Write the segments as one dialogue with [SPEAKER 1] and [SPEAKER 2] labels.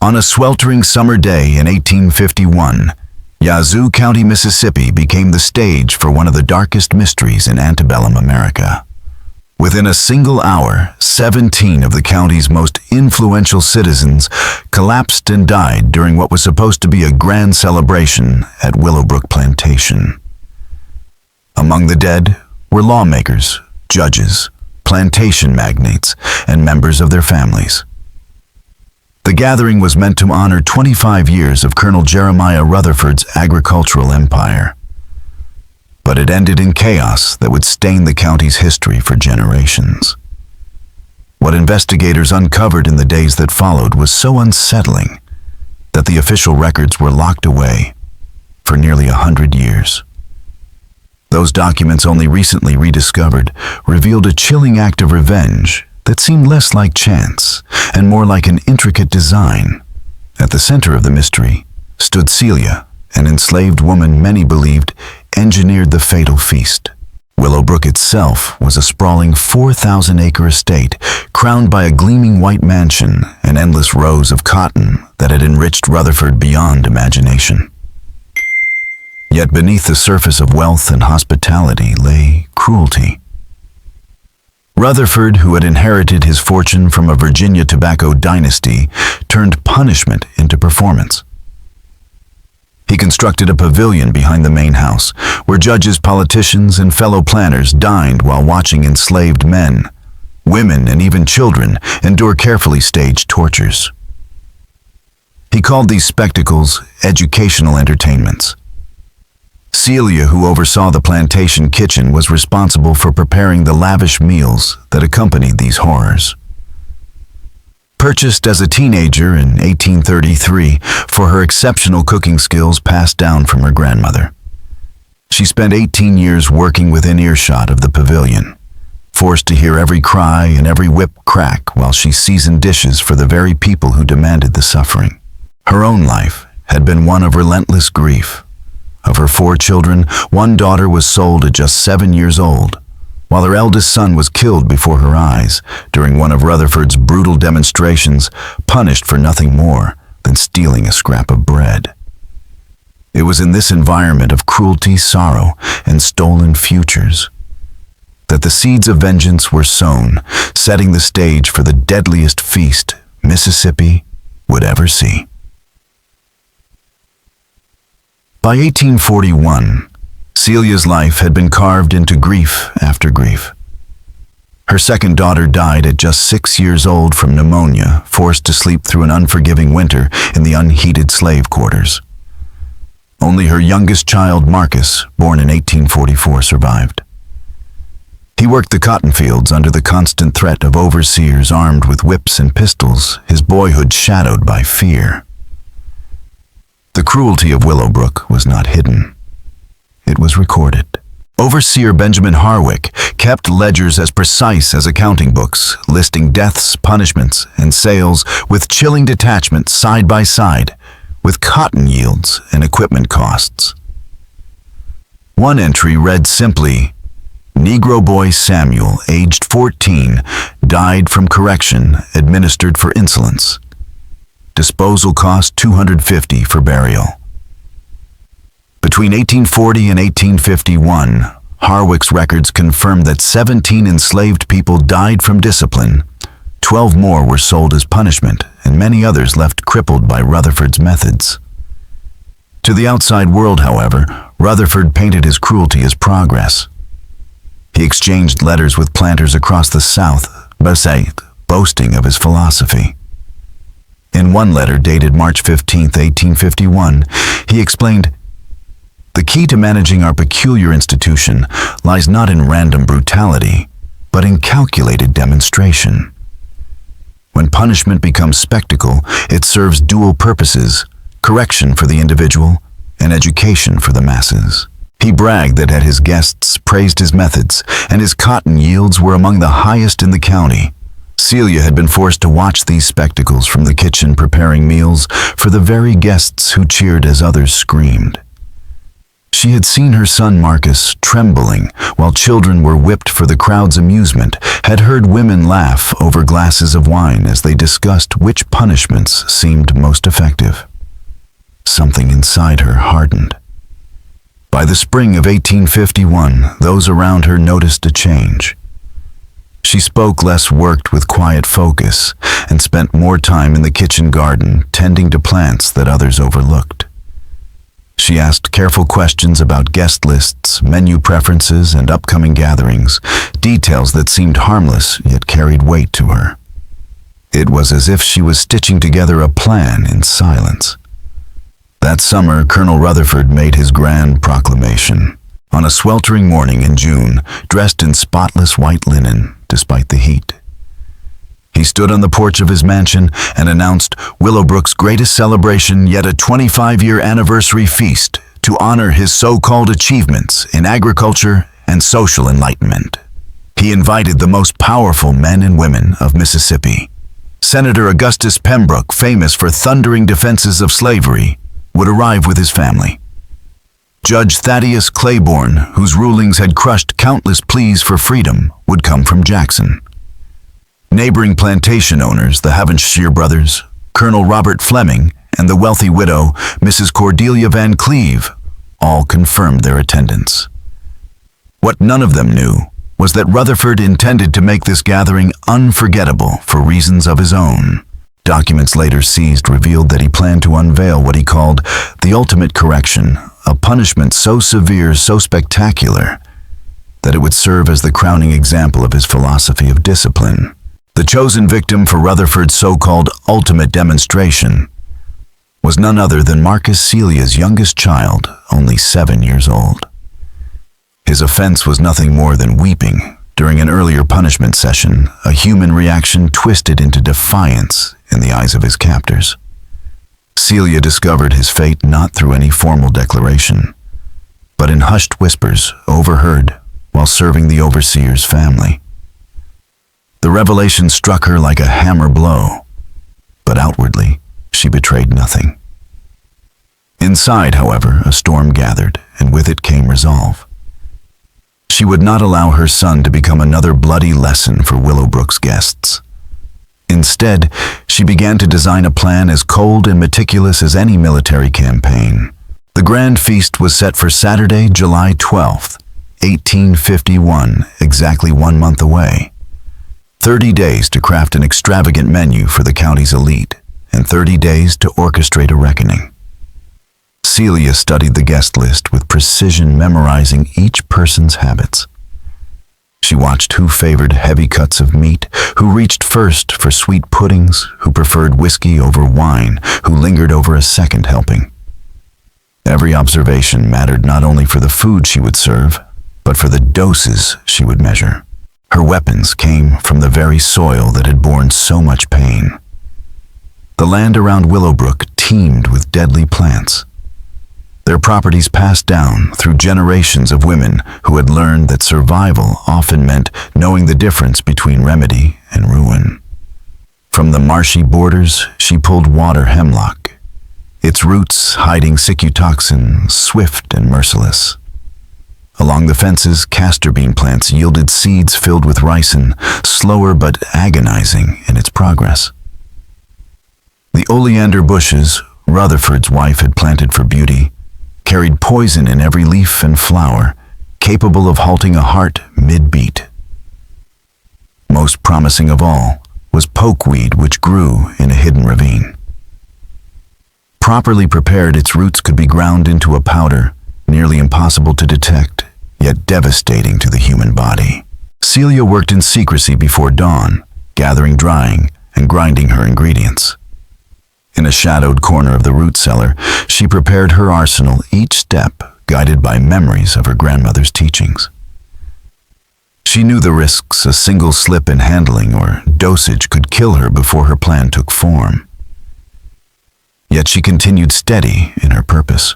[SPEAKER 1] On a sweltering summer day in 1851, Yazoo County, Mississippi became the stage for one of the darkest mysteries in antebellum America. Within a single hour, 17 of the county's most influential citizens collapsed and died during what was supposed to be a grand celebration at Willowbrook Plantation. Among the dead were lawmakers, judges, plantation magnates, and members of their families. The gathering was meant to honor 25 years of Colonel Jeremiah Rutherford's agricultural empire. But it ended in chaos that would stain the county's history for generations. What investigators uncovered in the days that followed was so unsettling that the official records were locked away for nearly 100 years. Those documents, only recently rediscovered, revealed a chilling act of revenge that seemed less like chance and more like an intricate design. At the center of the mystery stood Celia, an enslaved woman many believed engineered the fatal feast. Willowbrook itself was a sprawling 4,000-acre estate, crowned by a gleaming white mansion and endless rows of cotton that had enriched Rutherford beyond imagination. Yet beneath the surface of wealth and hospitality lay cruelty. Rutherford, who had inherited his fortune from a Virginia tobacco dynasty, turned punishment into performance. He constructed a pavilion behind the main house, where judges, politicians, and fellow planners dined while watching enslaved men, women, and even children endure carefully staged tortures. He called these spectacles educational entertainments. Celia, who oversaw the plantation kitchen, was responsible for preparing the lavish meals that accompanied these horrors. Purchased as a teenager in 1833 for her exceptional cooking skills passed down from her grandmother, she spent 18 years working within earshot of the pavilion, forced to hear every cry and every whip crack while she seasoned dishes for the very people who demanded the suffering. Her own life had been one of relentless grief. Of her 4 children, one daughter was sold at just 7 years old, while her eldest son was killed before her eyes during one of Rutherford's brutal demonstrations, punished for nothing more than stealing a scrap of bread. It was in this environment of cruelty, sorrow, and stolen futures that the seeds of vengeance were sown, setting the stage for the deadliest feast Mississippi would ever see. By 1841, Celia's life had been carved into grief after grief. Her second daughter died at just 6 years old from pneumonia, forced to sleep through an unforgiving winter in the unheated slave quarters. Only her youngest child, Marcus, born in 1844, survived. He worked the cotton fields under the constant threat of overseers armed with whips and pistols, his boyhood shadowed by fear. The cruelty of Willowbrook was not hidden. It was recorded. Overseer Benjamin Harwick kept ledgers as precise as accounting books, listing deaths, punishments, and sales with chilling detachment side by side with cotton yields and equipment costs. One entry read simply, "Negro boy Samuel, aged 14, died from correction administered for insolence. Disposal cost $250 for burial." Between 1840 and 1851, Harwick's records confirmed that 17 enslaved people died from discipline, 12 more were sold as punishment, and many others left crippled by Rutherford's methods. To the outside world, however, Rutherford painted his cruelty as progress. He exchanged letters with planters across the South, boasting of his philosophy. In one letter dated March 15, 1851, he explained, "The key to managing our peculiar institution lies not in random brutality, but in calculated demonstration. When punishment becomes spectacle, it serves dual purposes, correction for the individual and education for the masses." He bragged that his guests praised his methods, and his cotton yields were among the highest in the county. Celia had been forced to watch these spectacles from the kitchen, preparing meals for the very guests who cheered as others screamed. She had seen her son Marcus trembling while children were whipped for the crowd's amusement, had heard women laugh over glasses of wine as they discussed which punishments seemed most effective. Something inside her hardened. By the spring of 1851, those around her noticed a change. She spoke less, worked with quiet focus, and spent more time in the kitchen garden tending to plants that others overlooked. She asked careful questions about guest lists, menu preferences, and upcoming gatherings, details that seemed harmless yet carried weight to her. It was as if she was stitching together a plan in silence. That summer, Colonel Rutherford made his grand proclamation. On a sweltering morning in June, dressed in spotless white linen, despite the heat. He stood on the porch of his mansion and announced Willowbrook's greatest celebration, yet a 25-year anniversary feast to honor his so-called achievements in agriculture and social enlightenment. He invited the most powerful men and women of Mississippi. Senator Augustus Pembroke, famous for thundering defenses of slavery, would arrive with his family. Judge Thaddeus Claiborne, whose rulings had crushed countless pleas for freedom, would come from Jackson. Neighboring plantation owners, the Havonshire brothers, Colonel Robert Fleming, and the wealthy widow, Mrs. Cordelia Van Cleve, all confirmed their attendance. What none of them knew was that Rutherford intended to make this gathering unforgettable for reasons of his own. Documents later seized revealed that he planned to unveil what he called the ultimate correction, a punishment so severe, so spectacular, that it would serve as the crowning example of his philosophy of discipline. The chosen victim for Rutherford's so-called ultimate demonstration was none other than Marcus Celia's youngest child, only 7 years old. His offense was nothing more than weeping during an earlier punishment session, a human reaction twisted into defiance in the eyes of his captors. Celia discovered his fate not through any formal declaration, but in hushed whispers overheard while serving the overseer's family. The revelation struck her like a hammer blow, but outwardly she betrayed nothing. Inside, however, a storm gathered, and with it came resolve. She would not allow her son to become another bloody lesson for Willowbrook's guests. Instead, she began to design a plan as cold and meticulous as any military campaign. The grand feast was set for Saturday, July 12th, 1851, exactly 1 month away. 30 days to craft an extravagant menu for the county's elite, and 30 days to orchestrate a reckoning. Celia studied the guest list with precision, memorizing each person's habits. She watched who favored heavy cuts of meat, who reached first for sweet puddings, who preferred whiskey over wine, who lingered over a second helping. Every observation mattered not only for the food she would serve, but for the doses she would measure. Her weapons came from the very soil that had borne so much pain. The land around Willowbrook teemed with deadly plants. Their properties passed down through generations of women who had learned that survival often meant knowing the difference between remedy and ruin. From the marshy borders, she pulled water hemlock, its roots hiding cicutoxin, swift and merciless. Along the fences, castor bean plants yielded seeds filled with ricin, slower but agonizing in its progress. The oleander bushes Rutherford's wife had planted for beauty carried poison in every leaf and flower, capable of halting a heart mid-beat. Most promising of all was pokeweed, which grew in a hidden ravine. Properly prepared, its roots could be ground into a powder, nearly impossible to detect, yet devastating to the human body. Celia worked in secrecy before dawn, gathering, drying, and grinding her ingredients. In a shadowed corner of the root cellar, she prepared her arsenal, each step guided by memories of her grandmother's teachings. She knew the risks a single slip in handling or dosage could kill her before her plan took form. Yet she continued steady in her purpose.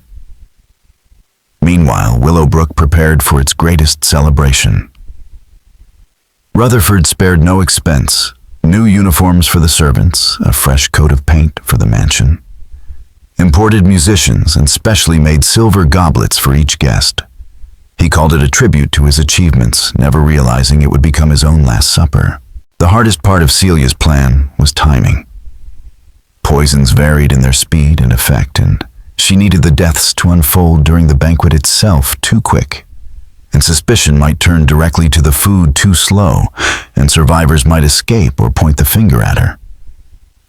[SPEAKER 1] Meanwhile, Willowbrook prepared for its greatest celebration. Rutherford spared no expense. New uniforms for the servants, a fresh coat of paint for the mansion. imported musicians, and specially made silver goblets for each guest. He called it a tribute to his achievements, never realizing it would become his own last supper. The hardest part of Celia's plan was timing. Poisons varied in their speed and effect, and she needed the deaths to unfold during the banquet itself too quick. And suspicion might turn directly to the food too slow, and survivors might escape or point the finger at her.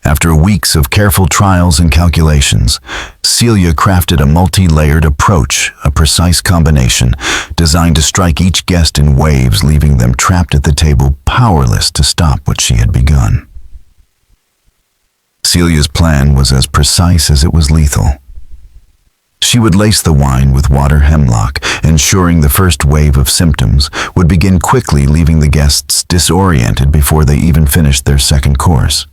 [SPEAKER 1] After weeks of careful trials and calculations, Celia crafted a multi-layered approach, a precise combination designed to strike each guest in waves, leaving them trapped at the table, powerless to stop what she had begun. Celia's plan was as precise as it was lethal. She would lace the wine with water hemlock, ensuring the first wave of symptoms would begin quickly, leaving the guests disoriented before they even finished their second course.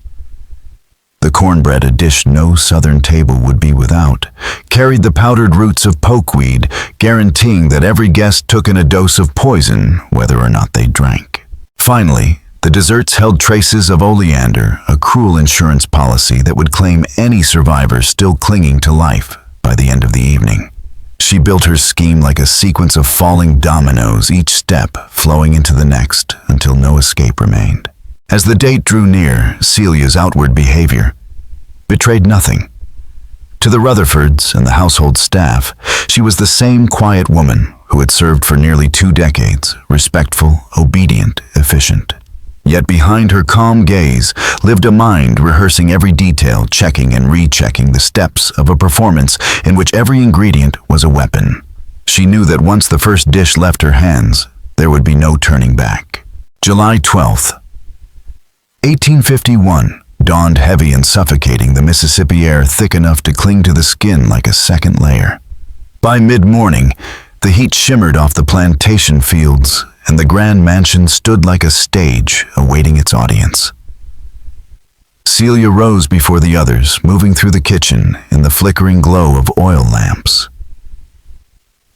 [SPEAKER 1] The cornbread, a dish no southern table would be without, carried the powdered roots of pokeweed, guaranteeing that every guest took in a dose of poison, whether or not they drank. Finally, the desserts held traces of oleander, a cruel insurance policy that would claim any survivor still clinging to life by the end of the evening. She built her scheme like a sequence of falling dominoes, each step flowing into the next until no escape remained. As the date drew near, Celia's outward behavior betrayed nothing. To the Rutherfords and the household staff, she was the same quiet woman who had served for nearly 2 decades, respectful, obedient, efficient. Yet behind her calm gaze lived a mind rehearsing every detail, checking and rechecking the steps of a performance in which every ingredient was a weapon. She knew that once the first dish left her hands, there would be no turning back. July 12th, 1851, dawned heavy and suffocating, the Mississippi air thick enough to cling to the skin like a second layer. By mid-morning, the heat shimmered off the plantation fields, and the grand mansion stood like a stage awaiting its audience. Celia rose before the others, moving through the kitchen in the flickering glow of oil lamps.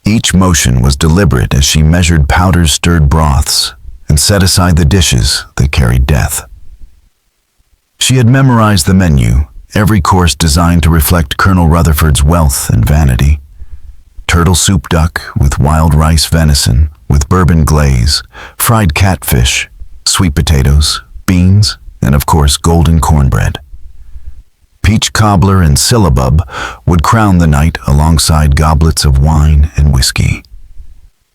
[SPEAKER 1] Each motion was deliberate as she measured powder-stirred broths and set aside the dishes that carried death. She had memorized the menu, every course designed to reflect Colonel Rutherford's wealth and vanity. Turtle soup duck with wild rice venison, with bourbon glaze, fried catfish, sweet potatoes, beans, and of course golden cornbread. Peach cobbler and syllabub would crown the night alongside goblets of wine and whiskey.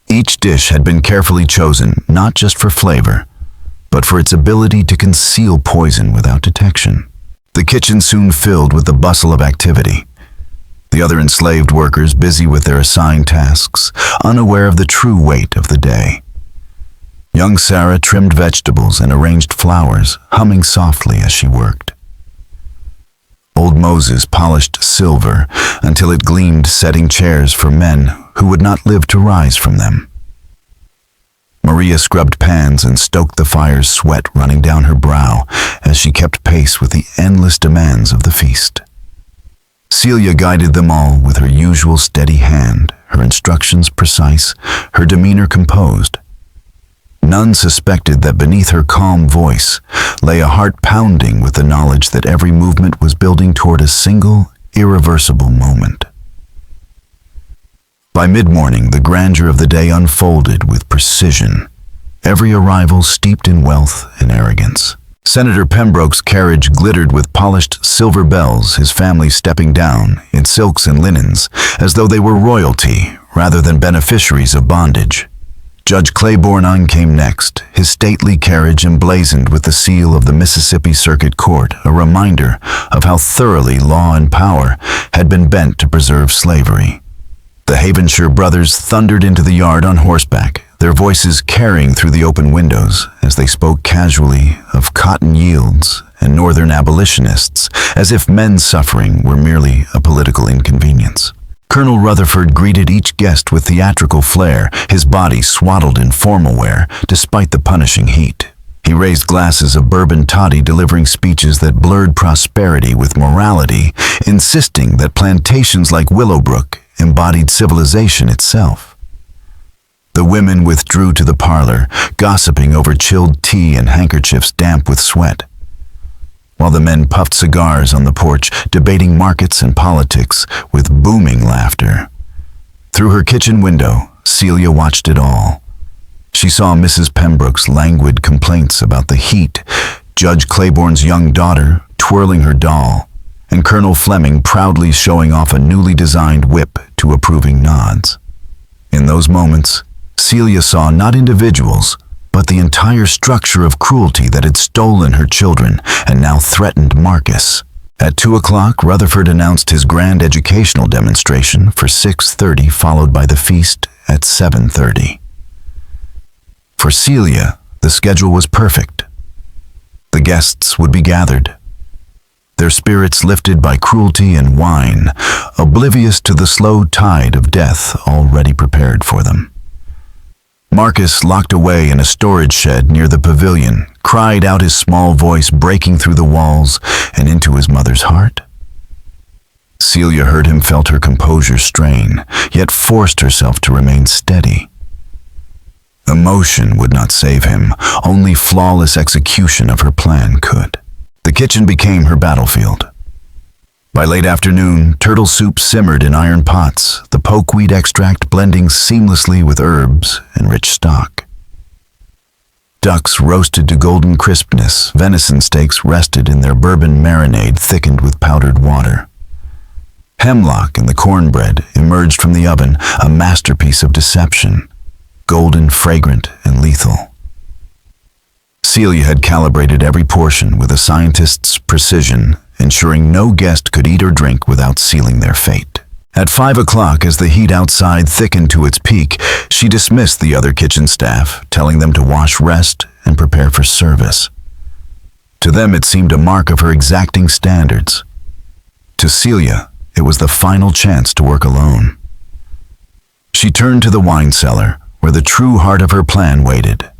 [SPEAKER 1] Each dish had been carefully chosen not just for flavor, but for its ability to conceal poison without detection. The kitchen soon filled with the bustle of activity. The other enslaved workers busy with their assigned tasks, unaware of the true weight of the day. Young Sarah trimmed vegetables and arranged flowers, humming softly as she worked. Old Moses polished silver until it gleamed, setting chairs for men who would not live to rise from them. Maria scrubbed pans and stoked the fire's sweat running down her brow as she kept pace with the endless demands of the feast. Celia guided them all with her usual steady hand, her instructions precise, her demeanor composed. None suspected that beneath her calm voice lay a heart pounding with the knowledge that every movement was building toward a single, irreversible moment. By mid-morning, the grandeur of the day unfolded with precision, every arrival steeped in wealth and arrogance. Senator Pembroke's carriage glittered with polished silver bells, his family stepping down in silks and linens as though they were royalty rather than beneficiaries of bondage. Judge Claiborne came next, his stately carriage emblazoned with the seal of the Mississippi Circuit Court, a reminder of how thoroughly law and power had been bent to preserve slavery. The Havenshire brothers thundered into the yard on horseback, their voices carrying through the open windows as they spoke casually of cotton yields and northern abolitionists, as if men's suffering were merely a political inconvenience. Colonel Rutherford greeted each guest with theatrical flair, his body swaddled in formal wear despite the punishing heat. He raised glasses of bourbon toddy, delivering speeches that blurred prosperity with morality, insisting that plantations like Willowbrook embodied civilization itself. The women withdrew to the parlor, gossiping over chilled tea and handkerchiefs damp with sweat. while the men puffed cigars on the porch, debating markets and politics with booming laughter. Through her kitchen window, Celia watched it all. She saw Mrs. Pembroke's languid complaints about the heat, Judge Claiborne's young daughter twirling her doll, and Colonel Fleming proudly showing off a newly designed whip to approving nods. In those moments, Celia saw not individuals, but the entire structure of cruelty that had stolen her children and now threatened Marcus. At 2 o'clock, Rutherford announced his grand educational demonstration for 6:30, followed by the feast at 7:30. For Celia, the schedule was perfect. The guests would be gathered, their spirits lifted by cruelty and wine, oblivious to the slow tide of death already prepared for them. Marcus, locked away in a storage shed near the pavilion, cried out, his small voice breaking through the walls and into his mother's heart. Celia heard him, felt her composure strain, yet forced herself to remain steady. Emotion would not save him, only flawless execution of her plan could. The kitchen became her battlefield. By late afternoon, turtle soup simmered in iron pots, the pokeweed extract blending seamlessly with herbs and rich stock. Ducks roasted to golden crispness, venison steaks rested in their bourbon marinade thickened with powdered water. Hemlock and the cornbread emerged from the oven, a masterpiece of deception, golden, fragrant, and lethal. Celia had calibrated every portion with a scientist's precision, ensuring no guest could eat or drink without sealing their fate. At 5 o'clock, as the heat outside thickened to its peak, she dismissed the other kitchen staff, telling them to wash, rest, and prepare for service. To them, it seemed a mark of her exacting standards. To Celia, it was the final chance to work alone. She turned to the wine cellar, where the true heart of her plan waited.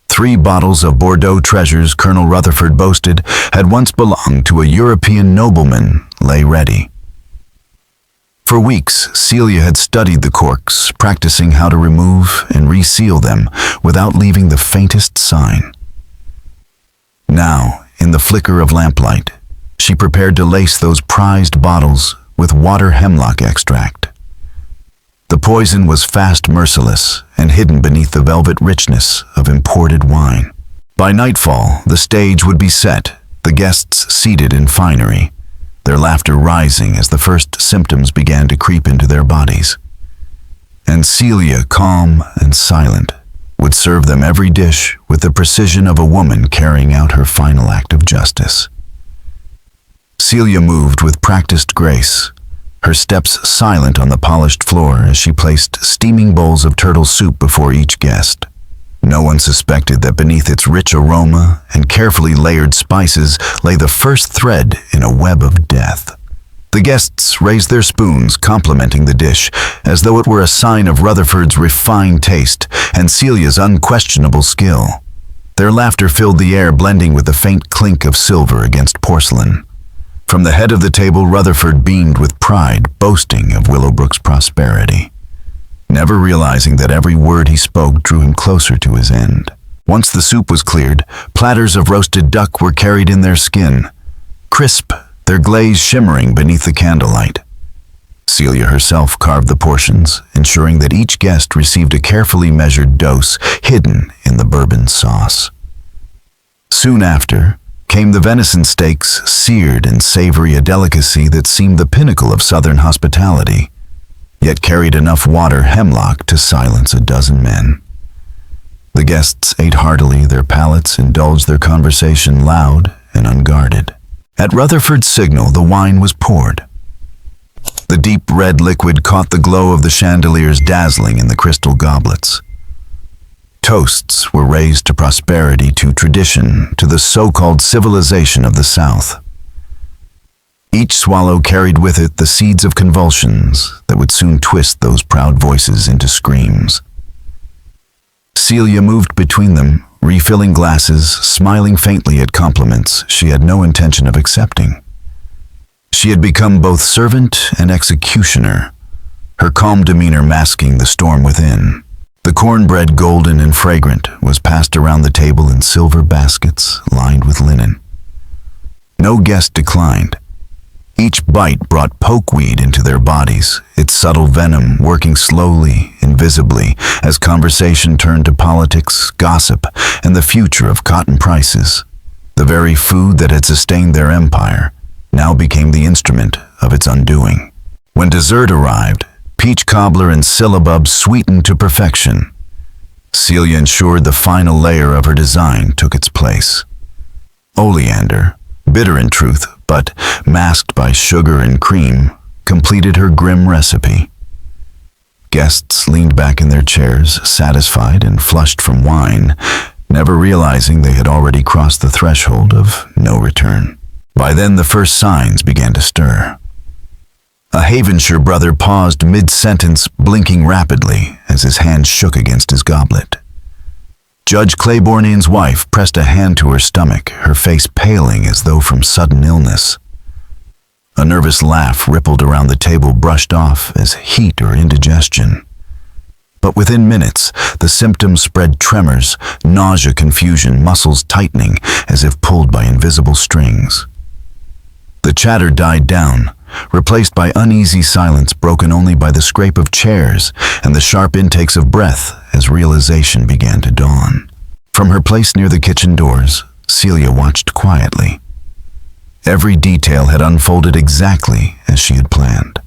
[SPEAKER 1] 3 bottles of Bordeaux treasures Colonel Rutherford boasted had once belonged to a European nobleman lay ready. For weeks, Celia had studied the corks, practicing how to remove and reseal them without leaving the faintest sign. Now, in the flicker of lamplight, she prepared to lace those prized bottles with water hemlock extract. The poison was fast, merciless, and hidden beneath the velvet richness of imported wine. By nightfall, the stage would be set, the guests seated in finery, their laughter rising as the first symptoms began to creep into their bodies. And Celia, calm and silent, would serve them every dish with the precision of a woman carrying out her final act of justice. Celia moved with practiced grace, her steps silent on the polished floor as she placed steaming bowls of turtle soup before each guest. No one suspected that beneath its rich aroma and carefully layered spices lay the first thread in a web of death. The guests raised their spoons, complimenting the dish, as though it were a sign of Rutherford's refined taste and Celia's unquestionable skill. Their laughter filled the air, blending with the faint clink of silver against porcelain. From the head of the table, Rutherford beamed with pride, boasting of Willowbrook's prosperity, never realizing that every word he spoke drew him closer to his end. Once the soup was cleared, platters of roasted duck were carried in their skin, crisp, their glaze shimmering beneath the candlelight. Celia herself carved the portions, ensuring that each guest received a carefully measured dose hidden in the bourbon sauce. Soon after came the venison steaks, seared and savory, a delicacy that seemed the pinnacle of Southern hospitality, yet carried enough water hemlock to silence a dozen men. The guests ate heartily, their palates indulged their conversation loud and unguarded. At Rutherford's signal, the wine was poured. The deep red liquid caught the glow of the chandeliers, dazzling in the crystal goblets. Toasts were raised to prosperity, to tradition, to the so-called civilization of the South. Each swallow carried with it the seeds of convulsions that would soon twist those proud voices into screams. Celia moved between them, refilling glasses, smiling faintly at compliments she had no intention of accepting. She had become both servant and executioner, her calm demeanor masking the storm within. The cornbread, golden and fragrant, was passed around the table in silver baskets lined with linen. No guest declined. Each bite brought pokeweed into their bodies, its subtle venom working slowly, invisibly, as conversation turned to politics, gossip, and the future of cotton prices. The very food that had sustained their empire now became the instrument of its undoing. When dessert arrived, peach cobbler and syllabub sweetened to perfection. Celia ensured the final layer of her design took its place. Oleander, bitter in truth, but masked by sugar and cream, completed her grim recipe. Guests leaned back in their chairs, satisfied and flushed from wine, never realizing they had already crossed the threshold of no return. By then the first signs began to stir. A Havenshire brother paused mid-sentence, blinking rapidly as his hand shook against his goblet. Judge Claiborne's wife pressed a hand to her stomach, her face paling as though from sudden illness. A nervous laugh rippled around the table, brushed off as heat or indigestion. But within minutes, the symptoms spread: tremors, nausea, confusion, muscles tightening as if pulled by invisible strings. The chatter died down, replaced by uneasy silence broken only by the scrape of chairs and the sharp intakes of breath as realization began to dawn. From her place near the kitchen doors, Celia watched quietly. Every detail had unfolded exactly as she had planned.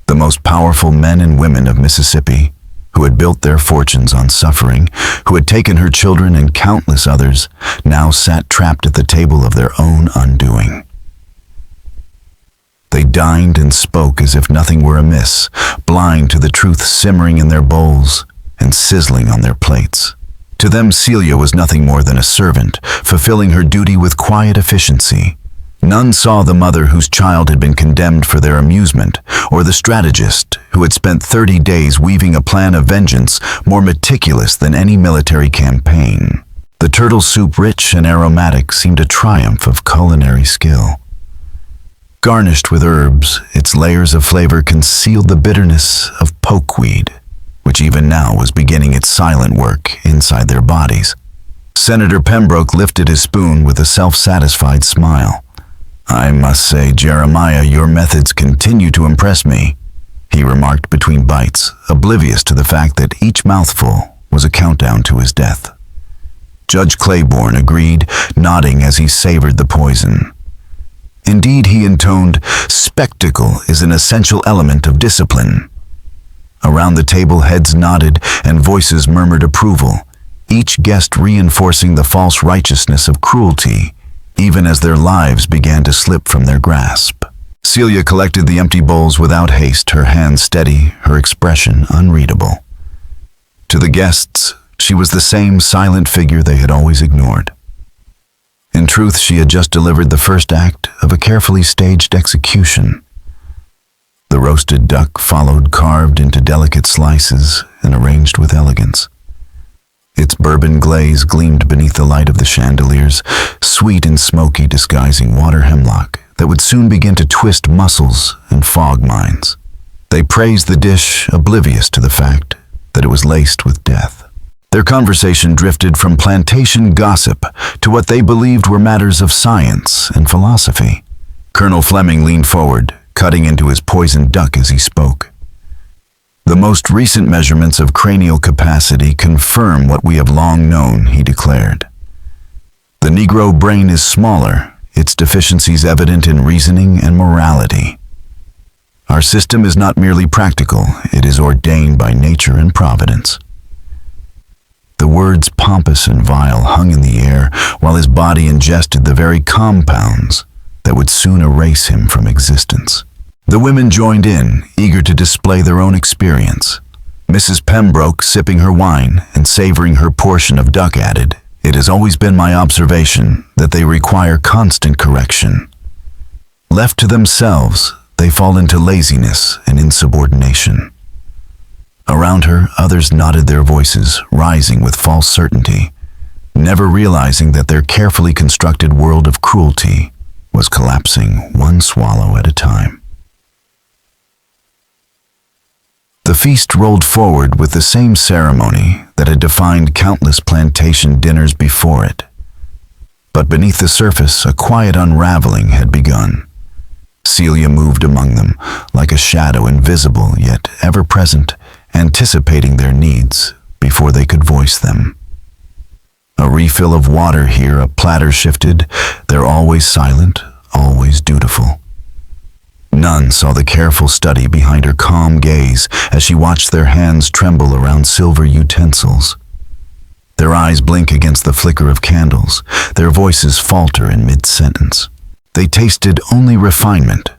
[SPEAKER 1] The most powerful men and women of Mississippi, who had built their fortunes on suffering, who had taken her children and countless others, now sat trapped at the table of their own undoing. They dined and spoke as if nothing were amiss, blind to the truth simmering in their bowls and sizzling on their plates. To them, Celia was nothing more than a servant, fulfilling her duty with quiet efficiency. None saw the mother whose child had been condemned for their amusement, or the strategist who had spent 30 days weaving a plan of vengeance more meticulous than any military campaign. The turtle soup, rich and aromatic, seemed a triumph of culinary skill. Garnished with herbs, its layers of flavor concealed the bitterness of pokeweed, which even now was beginning its silent work inside their bodies. Senator Pembroke lifted his spoon with a self-satisfied smile. "I must say, Jeremiah, your methods continue to impress me," he remarked between bites, oblivious to the fact that each mouthful was a countdown to his death. Judge Claiborne agreed, nodding as he savored the poison. Indeed, he intoned, "Spectacle is an essential element of discipline." Around the table, heads nodded and voices murmured approval, each guest reinforcing the false righteousness of cruelty, even as their lives began to slip from their grasp. Celia collected the empty bowls without haste, her hands steady, her expression unreadable. To the guests, she was the same silent figure they had always ignored. In truth, she had just delivered the first act of a carefully staged execution. The roasted duck followed, carved into delicate slices and arranged with elegance. Its bourbon glaze gleamed beneath the light of the chandeliers, sweet and smoky, disguising water hemlock that would soon begin to twist muscles and fog minds. They praised the dish, oblivious to the fact that it was laced with death. Their conversation drifted from plantation gossip to what they believed were matters of science and philosophy. Colonel Fleming leaned forward, cutting into his poisoned duck as he spoke. "The most recent measurements of cranial capacity confirm what we have long known," he declared. "The Negro brain is smaller, its deficiencies evident in reasoning and morality. Our system is not merely practical, it is ordained by nature and providence." The words pompous and vile hung in the air while his body ingested the very compounds that would soon erase him from existence. The women joined in, eager to display their own experience. Mrs. Pembroke, sipping her wine and savoring her portion of duck, added, "It has always been my observation that they require constant correction. Left to themselves, they fall into laziness and insubordination." Around her, others nodded, their voices rising with false certainty, never realizing that their carefully constructed world of cruelty was collapsing one swallow at a time. The feast rolled forward with the same ceremony that had defined countless plantation dinners before it. But beneath the surface, a quiet unraveling had begun. Celia moved among them, like a shadow, invisible yet ever-present, anticipating their needs before they could voice them. A refill of water here, a platter shifted. They're always silent, always dutiful. None saw the careful study behind her calm gaze as she watched their hands tremble around silver utensils. Their eyes blink against the flicker of candles, their voices falter in mid-sentence. They tasted only refinement,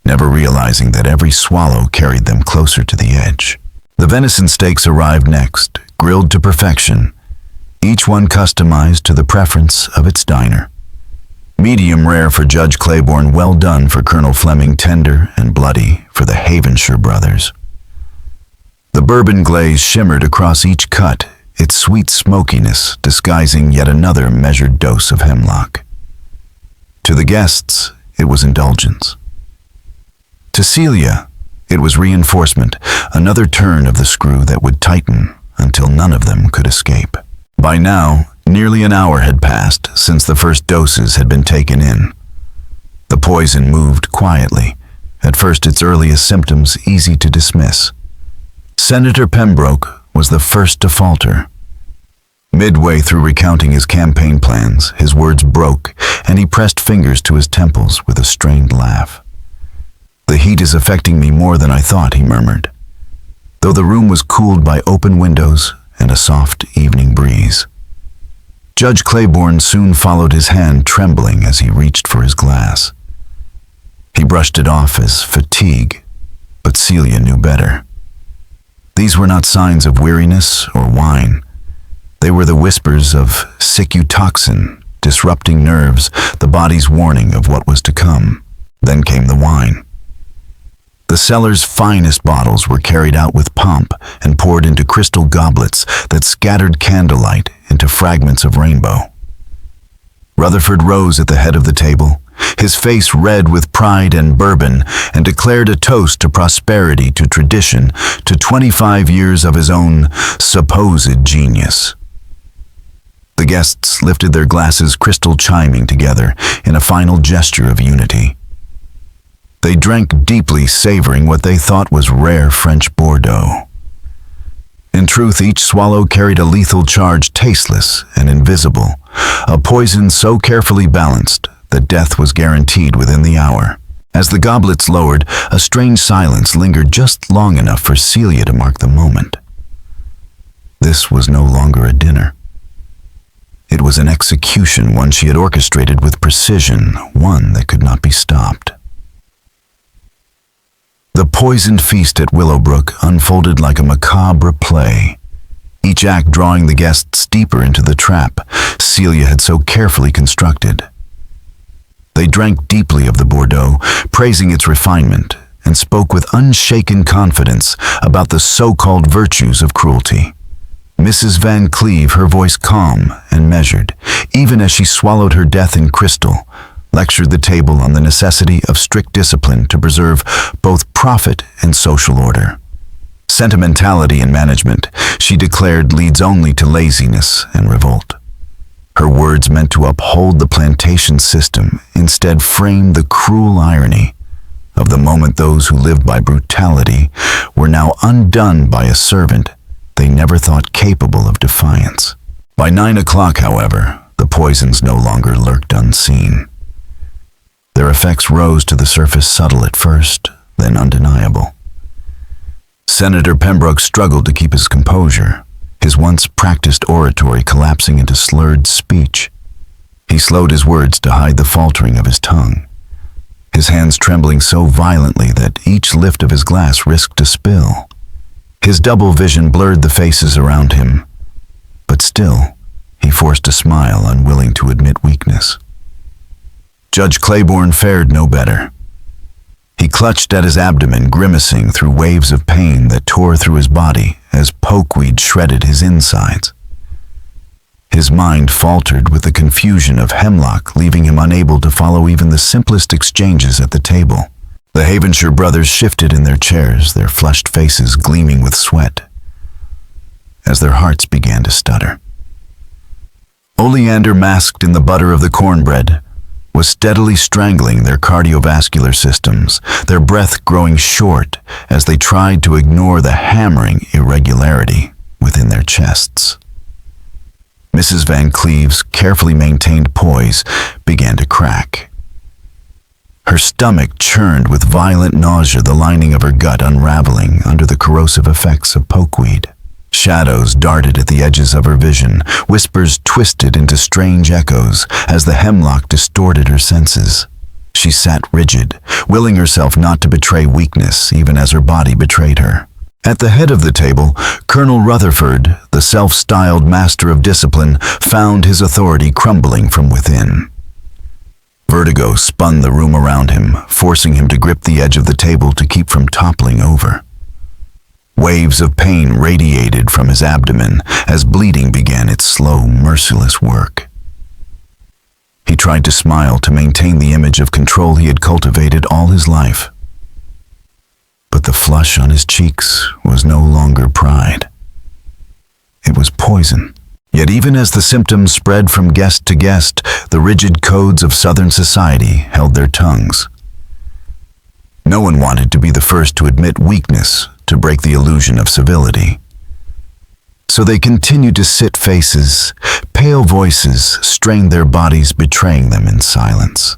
[SPEAKER 1] never realizing that every swallow carried them closer to the edge. The venison steaks arrived next, grilled to perfection, each one customized to the preference of its diner. Medium rare for Judge Claiborne, well done for Colonel Fleming, tender and bloody for the Havenshire brothers. The bourbon glaze shimmered across each cut, its sweet smokiness disguising yet another measured dose of hemlock. To the guests, it was indulgence. To Celia, it was reinforcement, another turn of the screw that would tighten until none of them could escape. By now, nearly an hour had passed since the first doses had been taken in. The poison moved quietly, at first its earliest symptoms easy to dismiss. Senator Pembroke was the first to falter. Midway through recounting his campaign plans, his words broke, and he pressed fingers to his temples with a strained laugh. "The heat is affecting me more than I thought," he murmured, though the room was cooled by open windows and a soft evening breeze. Judge Claiborne soon followed his hand, trembling as he reached for his glass. He brushed it off as fatigue, but Celia knew better. These were not signs of weariness or wine. They were the whispers of sicutoxin, disrupting nerves, the body's warning of what was to come. Then came the wine. The cellar's finest bottles were carried out with pomp and poured into crystal goblets that scattered candlelight into fragments of rainbow. Rutherford rose at the head of the table, his face red with pride and bourbon, and declared a toast to prosperity, to tradition, to 25 years of his own supposed genius. The guests lifted their glasses, crystal chiming together in a final gesture of unity. They drank deeply, savoring what they thought was rare French Bordeaux. In truth, each swallow carried a lethal charge, tasteless and invisible, a poison so carefully balanced that death was guaranteed within the hour. As the goblets lowered, a strange silence lingered just long enough for Celia to mark the moment. This was no longer a dinner. It was an execution, one she had orchestrated with precision, one that could not be stopped. The poisoned feast at Willowbrook unfolded like a macabre play, each act drawing the guests deeper into the trap Celia had so carefully constructed. They drank deeply of the Bordeaux, praising its refinement, and spoke with unshaken confidence about the so-called virtues of cruelty. Mrs. Van Cleve, her voice calm and measured, even as she swallowed her death in crystal, lectured the table on the necessity of strict discipline to preserve both profit and social order. Sentimentality in management, she declared, leads only to laziness and revolt. Her words meant to uphold the plantation system, instead framed the cruel irony of the moment those who lived by brutality were now undone by a servant they never thought capable of defiance. By 9 o'clock, however, the poisons no longer lurked unseen. Their effects rose to the surface, subtle at first, then undeniable. Senator Pembroke struggled to keep his composure, his once practiced oratory collapsing into slurred speech. He slowed his words to hide the faltering of his tongue, his hands trembling so violently that each lift of his glass risked a spill. His double vision blurred the faces around him, but still, he forced a smile, unwilling to admit weakness. Judge Claiborne fared no better. He clutched at his abdomen, grimacing through waves of pain that tore through his body as pokeweed shredded his insides. His mind faltered with the confusion of hemlock, leaving him unable to follow even the simplest exchanges at the table. The Havenshire brothers shifted in their chairs, their flushed faces gleaming with sweat, as their hearts began to stutter. Oleander, masked in the butter of the cornbread, was steadily strangling their cardiovascular systems, their breath growing short as they tried to ignore the hammering irregularity within their chests. Mrs. Van Cleve's carefully maintained poise began to crack. Her stomach churned with violent nausea, the lining of her gut unraveling under the corrosive effects of pokeweed. Shadows darted at the edges of her vision, whispers twisted into strange echoes as the hemlock distorted her senses. She sat rigid, willing herself not to betray weakness even as her body betrayed her. At the head of the table, Colonel Rutherford, the self-styled master of discipline, found his authority crumbling from within. Vertigo spun the room around him, forcing him to grip the edge of the table to keep from toppling over. Waves of pain radiated from his abdomen as bleeding began its slow, merciless work. He tried to smile to maintain the image of control he had cultivated all his life. But the flush on his cheeks was no longer pride. It was poison. Yet even as the symptoms spread from guest to guest, the rigid codes of Southern society held their tongues. No one wanted to be the first to admit weakness, to break the illusion of civility. So they continued to sit faces, pale voices strained their bodies, betraying them in silence.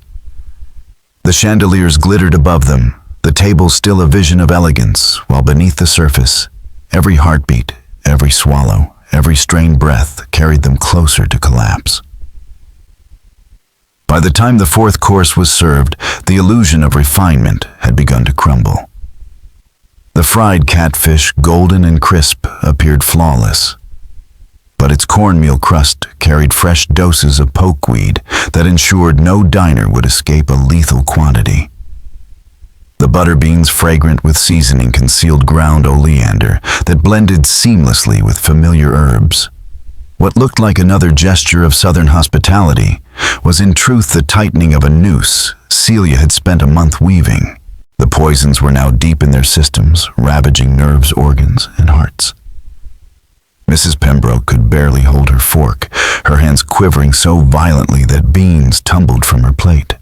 [SPEAKER 1] The chandeliers glittered above them, the table still a vision of elegance, while beneath the surface, every heartbeat, every swallow, every strained breath carried them closer to collapse. By the time the fourth course was served, the illusion of refinement had begun to crumble. The fried catfish, golden and crisp, appeared flawless, but its cornmeal crust carried fresh doses of pokeweed that ensured no diner would escape a lethal quantity. The butter beans, fragrant with seasoning, concealed ground oleander that blended seamlessly with familiar herbs. What looked like another gesture of Southern hospitality was in truth the tightening of a noose Celia had spent a month weaving. The poisons were now deep in their systems, ravaging nerves, organs, and hearts. Mrs. Pembroke could barely hold her fork, her hands quivering so violently that beans tumbled from her plate.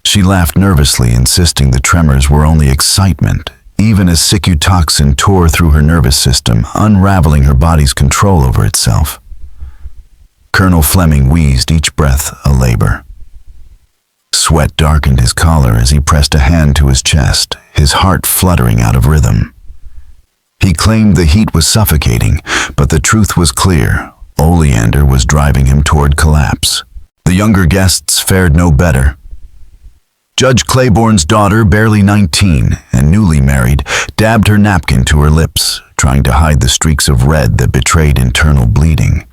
[SPEAKER 1] She laughed nervously, insisting the tremors were only excitement, even as sicutoxin tore through her nervous system, unraveling her body's control over itself. Colonel Fleming wheezed, each breath a labor. Sweat darkened his collar as he pressed a hand to his chest, his heart fluttering out of rhythm. He claimed the heat was suffocating, but the truth was clear. Oleander was driving him toward collapse. The younger guests fared no better. Judge Claiborne's daughter, barely 19 and newly married, dabbed her napkin to her lips, trying to hide the streaks of red that betrayed internal bleeding.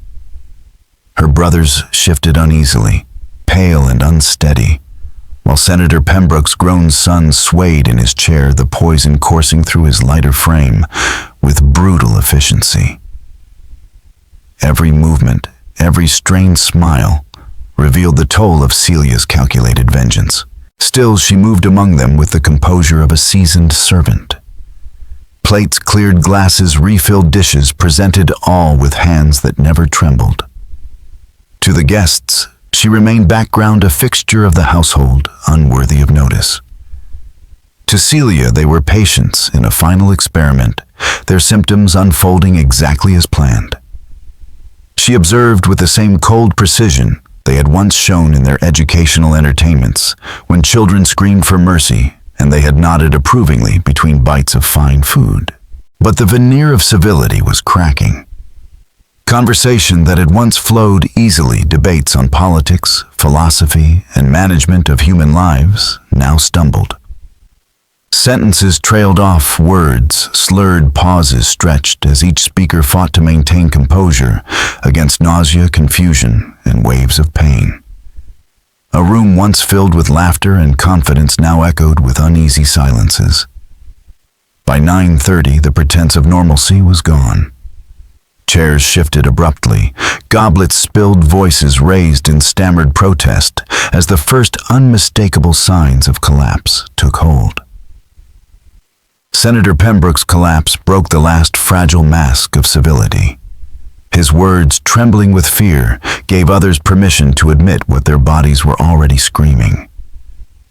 [SPEAKER 1] Her brothers shifted uneasily, pale and unsteady, while Senator Pembroke's grown son swayed in his chair, the poison coursing through his lighter frame with brutal efficiency. Every movement, every strained smile, revealed the toll of Celia's calculated vengeance. Still, she moved among them with the composure of a seasoned servant. Plates cleared, glasses refilled, dishes presented, all with hands that never trembled. To the guests, she remained background, a fixture of the household, unworthy of notice. To Celia, they were patients in a final experiment, their symptoms unfolding exactly as planned. She observed with the same cold precision they had once shown in their educational entertainments, when children screamed for mercy and they had nodded approvingly between bites of fine food. But the veneer of civility was cracking. Conversation that had once flowed easily, debates on politics, philosophy, and management of human lives, now stumbled. Sentences trailed off, words, slurred pauses stretched as each speaker fought to maintain composure against nausea, confusion, and waves of pain. A room once filled with laughter and confidence now echoed with uneasy silences. By 9:30, the pretense of normalcy was gone. Chairs shifted abruptly, goblets spilled, voices raised in stammered protest as the first unmistakable signs of collapse took hold. Senator Pembroke's collapse broke the last fragile mask of civility. His words, trembling with fear, gave others permission to admit what their bodies were already screaming.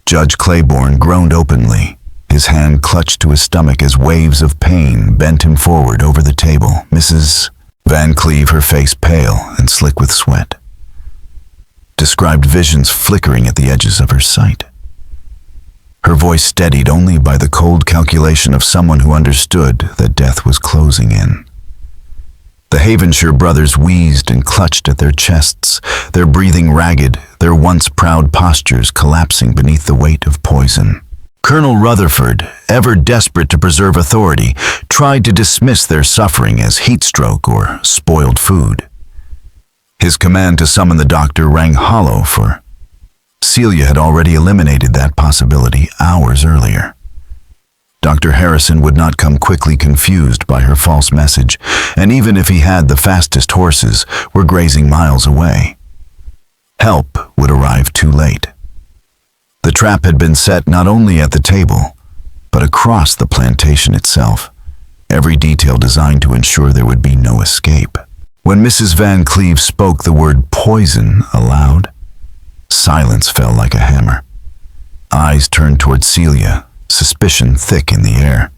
[SPEAKER 1] Judge Claiborne groaned openly, his hand clutched to his stomach as waves of pain bent him forward over the table. Mrs. Van Cleve, her face pale and slick with sweat, described visions flickering at the edges of her sight. Her voice steadied only by the cold calculation of someone who understood that death was closing in. The Havenshire brothers wheezed and clutched at their chests, their breathing ragged, their once proud postures collapsing beneath the weight of poison. Colonel Rutherford, ever desperate to preserve authority, tried to dismiss their suffering as heat stroke or spoiled food. His command to summon the doctor rang hollow, for Celia had already eliminated that possibility hours earlier. Dr. Harrison would not come quickly, confused by her false message, and even if he had, the fastest horses were grazing miles away. Help would arrive too late. The trap had been set not only at the table, but across the plantation itself, every detail designed to ensure there would be no escape. When Mrs. Van Cleve spoke the word poison aloud, silence fell like a hammer. Eyes turned toward Celia, suspicion thick in the air.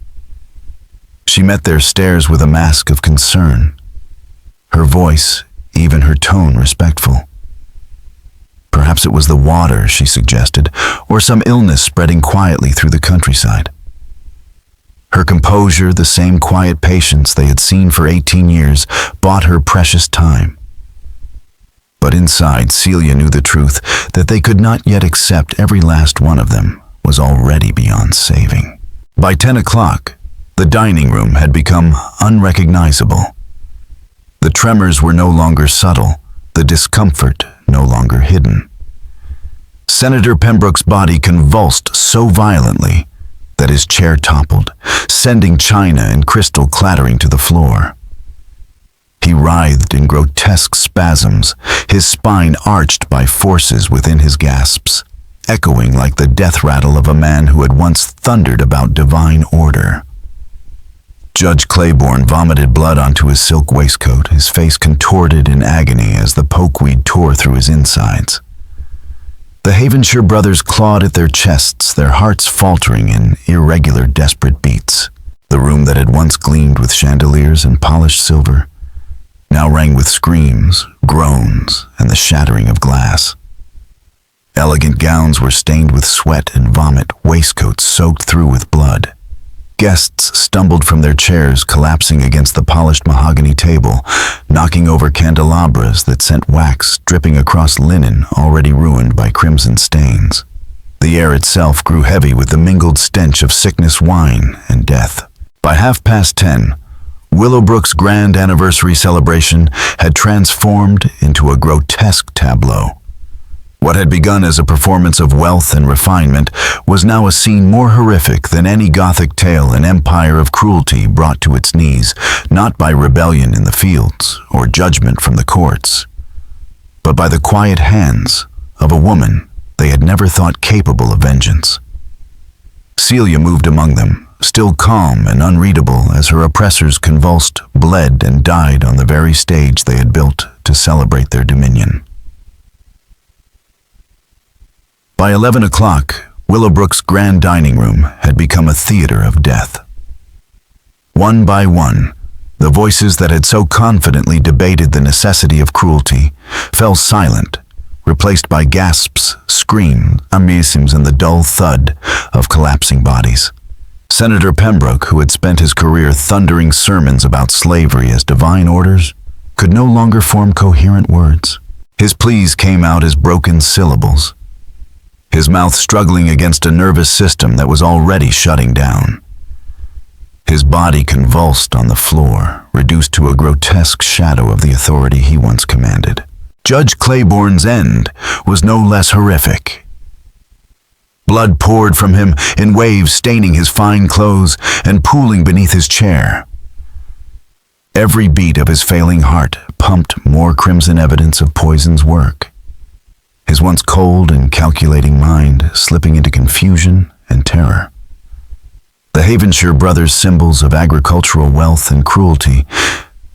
[SPEAKER 1] She met their stares with a mask of concern, her voice, even her tone, respectful. Perhaps it was the water, she suggested, or some illness spreading quietly through the countryside. Her composure, the same quiet patience they had seen for 18 years, bought her precious time. But inside, Celia knew the truth, that they could not yet accept every last one of them was already beyond saving. By 10 o'clock, the dining room had become unrecognizable. The tremors were no longer subtle, the discomfort no longer hidden. Senator Pembroke's body convulsed so violently that his chair toppled, sending china and crystal clattering to the floor. He writhed in grotesque spasms, his spine arched by forces within his gasps, echoing like the death rattle of a man who had once thundered about divine order. Judge Claiborne vomited blood onto his silk waistcoat, his face contorted in agony as the pokeweed tore through his insides. The Havenshire brothers clawed at their chests, their hearts faltering in irregular, desperate beats. The room that had once gleamed with chandeliers and polished silver now rang with screams, groans, and the shattering of glass. Elegant gowns were stained with sweat and vomit, waistcoats soaked through with blood. Guests stumbled from their chairs, collapsing against the polished mahogany table, knocking over candelabras that sent wax dripping across linen already ruined by crimson stains. The air itself grew heavy with the mingled stench of sickness, wine, and death. By 10:30, Willowbrook's grand anniversary celebration had transformed into a grotesque tableau. What had begun as a performance of wealth and refinement was now a scene more horrific than any Gothic tale an empire of cruelty brought to its knees, not by rebellion in the fields or judgment from the courts, but by the quiet hands of a woman they had never thought capable of vengeance. Celia moved among them, still calm and unreadable as her oppressors convulsed, bled, and died on the very stage they had built to celebrate their dominion. By 11 o'clock, Willowbrook's grand dining room had become a theater of death. One by one, the voices that had so confidently debated the necessity of cruelty fell silent, replaced by gasps, screams, amazings, and the dull thud of collapsing bodies. Senator Pembroke, who had spent his career thundering sermons about slavery as divine orders, could no longer form coherent words. His pleas came out as broken syllables, his mouth struggling against a nervous system that was already shutting down. His body convulsed on the floor, reduced to a grotesque shadow of the authority he once commanded. Judge Claiborne's end was no less horrific. Blood poured from him in waves, staining his fine clothes and pooling beneath his chair. Every beat of his failing heart pumped more crimson evidence of poison's work, his once cold and calculating mind slipping into confusion and terror. The Havenshire brothers' symbols of agricultural wealth and cruelty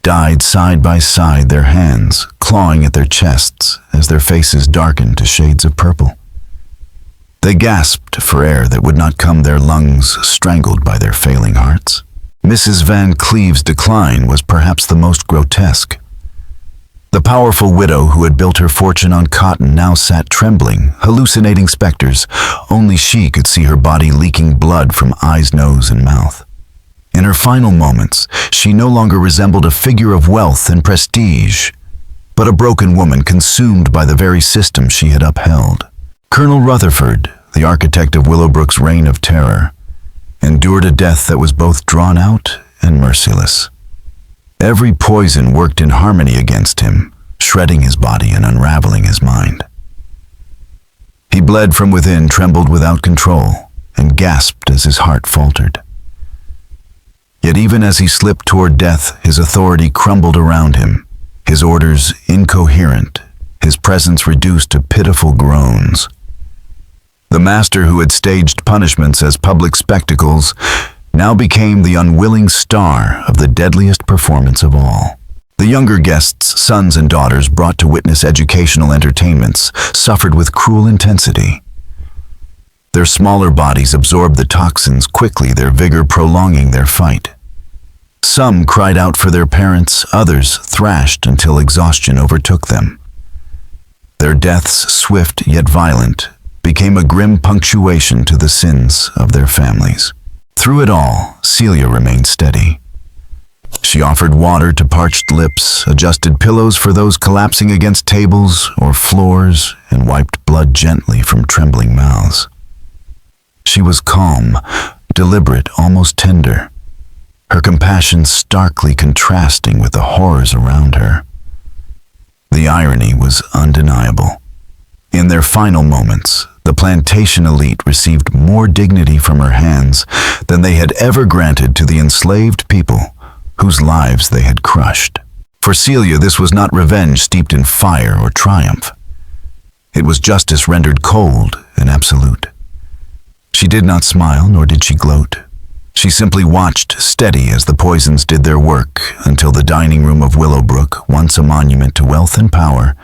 [SPEAKER 1] died side by side, their hands clawing at their chests as their faces darkened to shades of purple. They gasped for air that would not come, their lungs strangled by their failing hearts. Mrs. Van Cleve's decline was perhaps the most grotesque. The powerful widow who had built her fortune on cotton now sat trembling, hallucinating specters. Only she could see her body leaking blood from eyes, nose, and mouth. In her final moments, she no longer resembled a figure of wealth and prestige, but a broken woman consumed by the very system she had upheld. Colonel Rutherford, the architect of Willowbrook's reign of terror, endured a death that was both drawn out and merciless. Every poison worked in harmony against him, shredding his body and unraveling his mind. He bled from within, trembled without control, and gasped as his heart faltered. Yet even as he slipped toward death, his authority crumbled around him, his orders incoherent, his presence reduced to pitiful groans. The master who had staged punishments as public spectacles now became the unwilling star of the deadliest performance of all. The younger guests, sons and daughters brought to witness educational entertainments, suffered with cruel intensity. Their smaller bodies absorbed the toxins quickly, their vigor prolonging their fight. Some cried out for their parents, others thrashed until exhaustion overtook them. Their deaths, swift yet violent, became a grim punctuation to the sins of their families. Through it all, Celia remained steady. She offered water to parched lips, adjusted pillows for those collapsing against tables or floors, and wiped blood gently from trembling mouths. She was calm, deliberate, almost tender, her compassion starkly contrasting with the horrors around her. The irony was undeniable. In their final moments, the plantation elite received more dignity from her hands than they had ever granted to the enslaved people whose lives they had crushed. For Celia, this was not revenge steeped in fire or triumph. It was justice rendered cold and absolute. She did not smile, nor did she gloat. She simply watched, steady as the poisons did their work, until the dining room of Willowbrook, once a monument to wealth and power,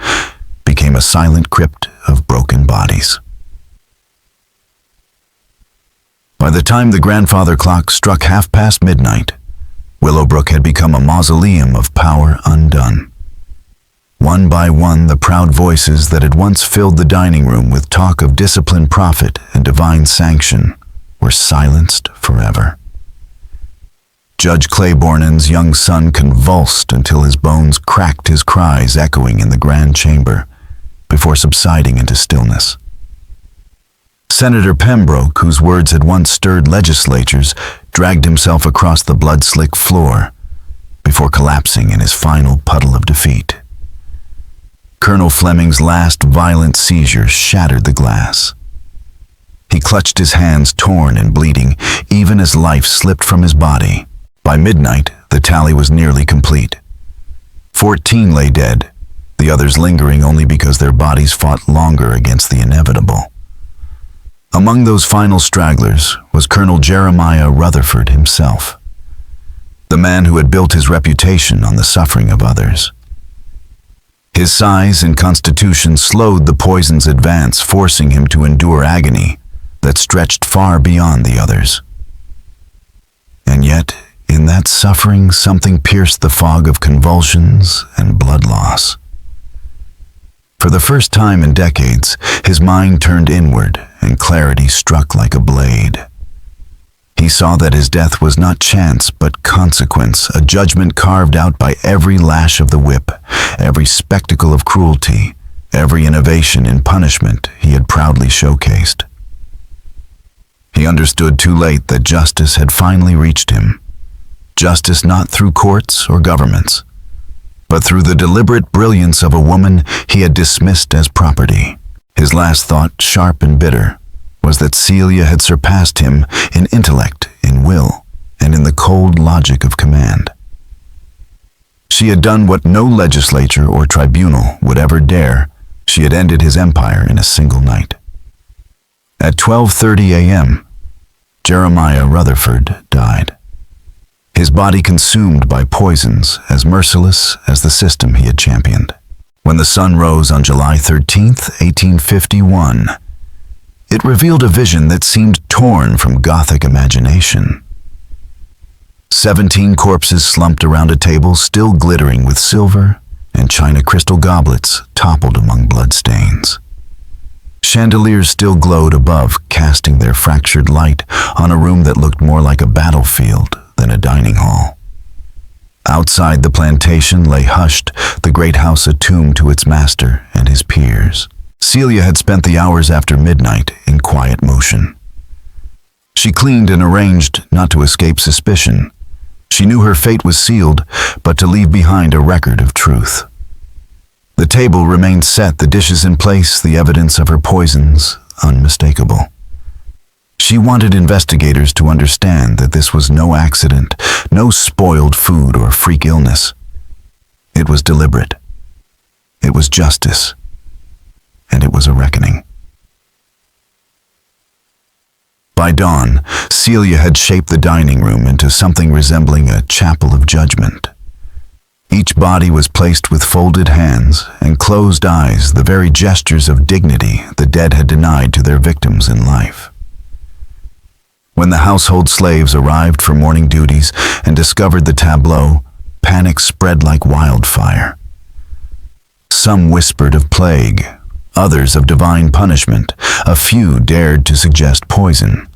[SPEAKER 1] became a silent crypt of broken bodies. By the time the grandfather clock struck midnight, Willowbrook had become a mausoleum of power undone. One by one, the proud voices that had once filled the dining room with talk of discipline, profit, and divine sanction were silenced forever. Judge Claiborne's young son convulsed until his bones cracked, his cries echoing in the grand chamber before subsiding into stillness. Senator Pembroke, whose words had once stirred legislatures, dragged himself across the blood-slick floor before collapsing in his final puddle of defeat. Colonel Fleming's last violent seizure shattered the glass. He clutched his hands, torn and bleeding, even as life slipped from his body. By midnight, the tally was nearly complete. 14 lay dead, the others lingering only because their bodies fought longer against the inevitable. Among those final stragglers was Colonel Jeremiah Rutherford himself, the man who had built his reputation on the suffering of others. His size and constitution slowed the poison's advance, forcing him to endure agony that stretched far beyond the others. And yet, in that suffering, something pierced the fog of convulsions and blood loss. For the first time in decades, his mind turned inward, and clarity struck like a blade. He saw that his death was not chance, but consequence, a judgment carved out by every lash of the whip, every spectacle of cruelty, every innovation in punishment he had proudly showcased. He understood too late that justice had finally reached him. Justice not through courts or governments, but through the deliberate brilliance of a woman he had dismissed as property. His last thought, sharp and bitter, was that Celia had surpassed him in intellect, in will, and in the cold logic of command. She had done what no legislature or tribunal would ever dare. She had ended his empire in a single night. At 12:30 a.m., Jeremiah Rutherford died. his body consumed by poisons as merciless as the system he had championed. When the sun rose on July 13th, 1851, it revealed a vision that seemed torn from Gothic imagination. 17 corpses slumped around a table still glittering with silver, and china crystal goblets toppled among bloodstains. Chandeliers still glowed above, casting their fractured light on a room that looked more like a battlefield than a dining hall. Outside the plantation lay hushed, the great house a tomb to its master and his peers. Celia had spent the hours after midnight in quiet motion. She cleaned and arranged not to escape suspicion. She knew her fate was sealed, but to leave behind a record of truth. The table remained set, the dishes in place, the evidence of her poisons unmistakable. She wanted investigators to understand that this was no accident, no spoiled food or freak illness. It was deliberate. It was justice. And it was a reckoning. By dawn, Celia had shaped the dining room into something resembling a chapel of judgment. Each body was placed with folded hands and closed eyes, the very gestures of dignity the dead had denied to their victims in life. When the household slaves arrived for morning duties and discovered the tableau, panic spread like wildfire. Some whispered of plague, others of divine punishment, a few dared to suggest poison.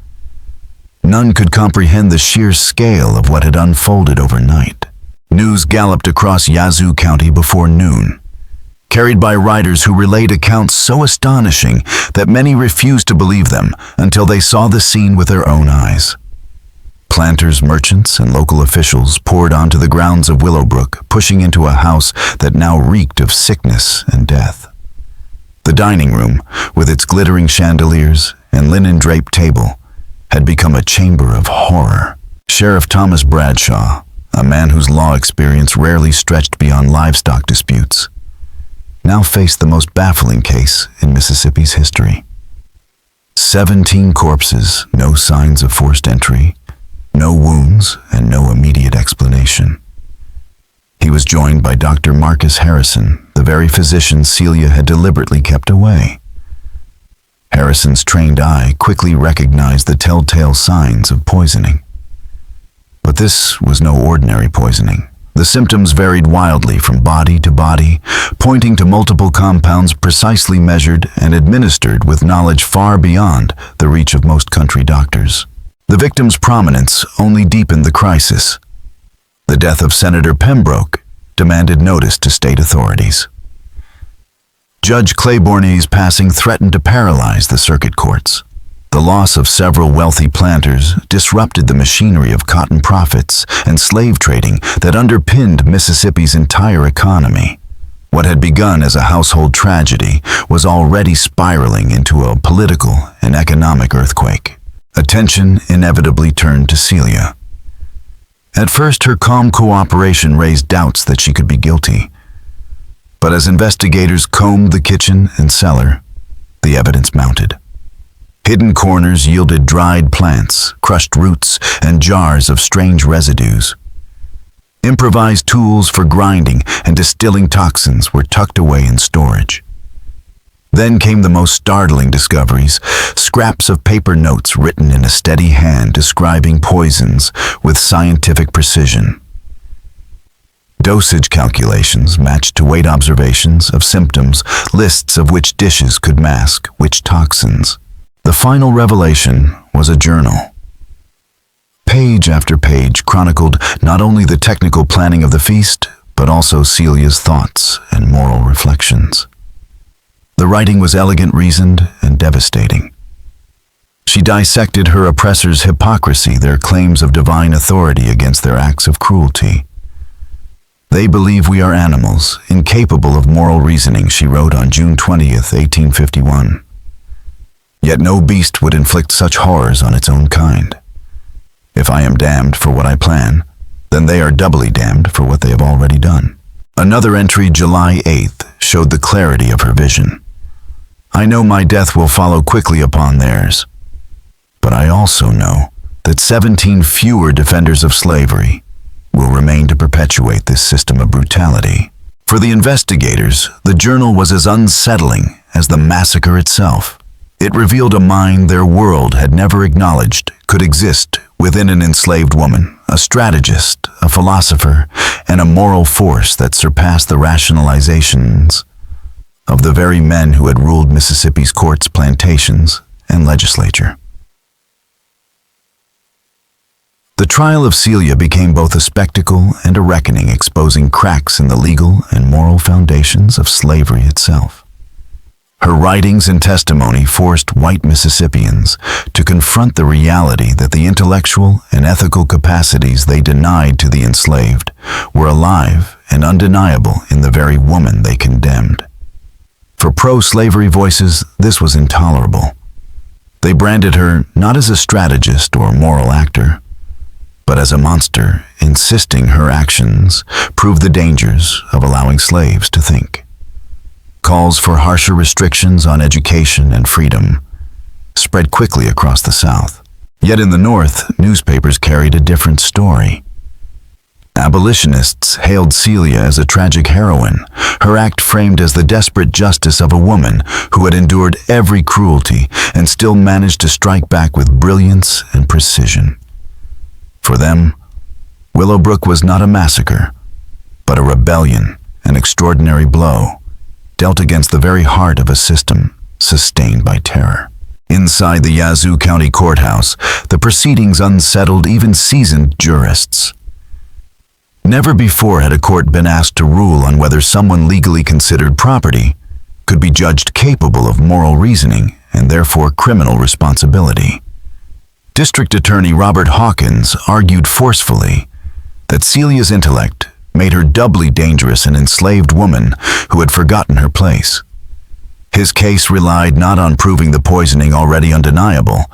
[SPEAKER 1] None could comprehend the sheer scale of what had unfolded overnight. News galloped across Yazoo County before noon, carried by riders who relayed accounts so astonishing that many refused to believe them until they saw the scene with their own eyes. Planters, merchants, and local officials poured onto the grounds of Willowbrook, pushing into a house that now reeked of sickness and death. The dining room, with its glittering chandeliers and linen-draped table, had become a chamber of horror. Sheriff Thomas Bradshaw, a man whose law experience rarely stretched beyond livestock disputes, now faced the most baffling case in Mississippi's history. 17 corpses, no signs of forced entry, no wounds, and no immediate explanation. He was joined by Dr. Marcus Harrison, the very physician Celia had deliberately kept away. Harrison's trained eye quickly recognized the telltale signs of poisoning. But this was no ordinary poisoning. The symptoms varied wildly from body to body, pointing to multiple compounds precisely measured and administered with knowledge far beyond the reach of most country doctors. The victim's prominence only deepened the crisis. The death of Senator Pembroke demanded notice to state authorities. Judge Claiborne's passing threatened to paralyze the circuit courts. The loss of several wealthy planters disrupted the machinery of cotton profits and slave trading that underpinned Mississippi's entire economy. What had begun as a household tragedy was already spiraling into a political and economic earthquake. Attention inevitably turned to Celia. At first, her calm cooperation raised doubts that she could be guilty. But as investigators combed the kitchen and cellar, the evidence mounted. Hidden corners yielded dried plants, crushed roots, and jars of strange residues. Improvised tools for grinding and distilling toxins were tucked away in storage. Then came the most startling discoveries, scraps of paper notes written in a steady hand describing poisons with scientific precision. Dosage calculations matched to weight observations of symptoms, lists of which dishes could mask which toxins. The final revelation was a journal. Page after page chronicled not only the technical planning of the feast, but also Celia's thoughts and moral reflections. The writing was elegant, reasoned, and devastating. She dissected her oppressors' hypocrisy, their claims of divine authority against their acts of cruelty. They believe we are animals, incapable of moral reasoning, she wrote on June 20th, 1851. Yet no beast would inflict such horrors on its own kind. If I am damned for what I plan, then they are doubly damned for what they have already done. Another entry, July 8th, showed the clarity of her vision. I know my death will follow quickly upon theirs, but I also know that 17 fewer defenders of slavery, will remain to perpetuate this system of brutality. For the investigators, the journal was as unsettling as the massacre itself. It revealed a mind their world had never acknowledged could exist within an enslaved woman, a strategist, a philosopher, and a moral force that surpassed the rationalizations of the very men who had ruled Mississippi's courts, plantations, and legislature. The trial of Celia became both a spectacle and a reckoning, exposing cracks in the legal and moral foundations of slavery itself. Her writings and testimony forced white Mississippians to confront the reality that the intellectual and ethical capacities they denied to the enslaved were alive and undeniable in the very woman they condemned. For pro-slavery voices, this was intolerable. They branded her not as a strategist or moral actor, but as a monster, insisting her actions proved the dangers of allowing slaves to think. Calls for harsher restrictions on education and freedom spread quickly across the South. Yet in the North, newspapers carried a different story. Abolitionists hailed Celia as a tragic heroine, her act framed as the desperate justice of a woman who had endured every cruelty and still managed to strike back with brilliance and precision. For them, Willowbrook was not a massacre, but a rebellion, an extraordinary blow, dealt against the very heart of a system sustained by terror. Inside the Yazoo County Courthouse, the proceedings unsettled even seasoned jurists. Never before had a court been asked to rule on whether someone legally considered property could be judged capable of moral reasoning and therefore criminal responsibility. District Attorney Robert Hawkins argued forcefully that Celia's intellect made her doubly dangerous an enslaved woman who had forgotten her place. His case relied not on proving the poisoning already undeniable,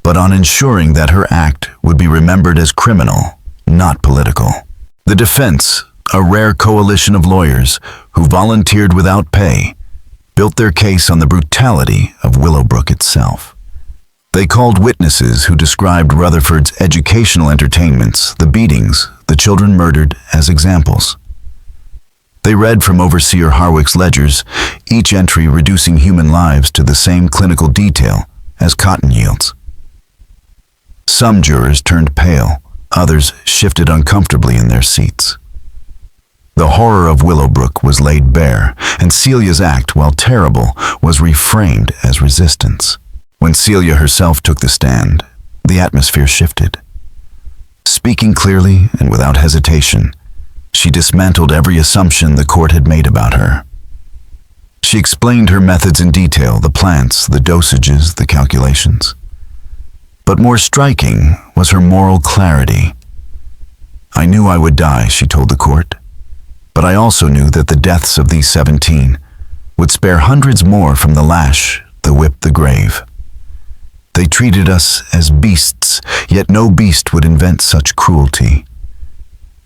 [SPEAKER 1] but on ensuring that her act would be remembered as criminal, not political. The defense, a rare coalition of lawyers who volunteered without pay, built their case on the brutality of Willowbrook itself. They called witnesses who described Rutherford's educational entertainments, the beatings, the children murdered, as examples. They read from Overseer Harwick's ledgers, each entry reducing human lives to the same clinical detail as cotton yields. Some jurors turned pale, others shifted uncomfortably in their seats. The horror of Willowbrook was laid bare, and Celia's act, while terrible, was reframed as resistance. When Celia herself took the stand, the atmosphere shifted. Speaking clearly and without hesitation, she dismantled every assumption the court had made about her. She explained her methods in detail, the plants, the dosages, the calculations. But more striking was her moral clarity. "I knew I would die," she told the court, "but I also knew that the deaths of these 17 would spare hundreds more from the lash, the whip, the grave. They treated us as beasts, yet no beast would invent such cruelty.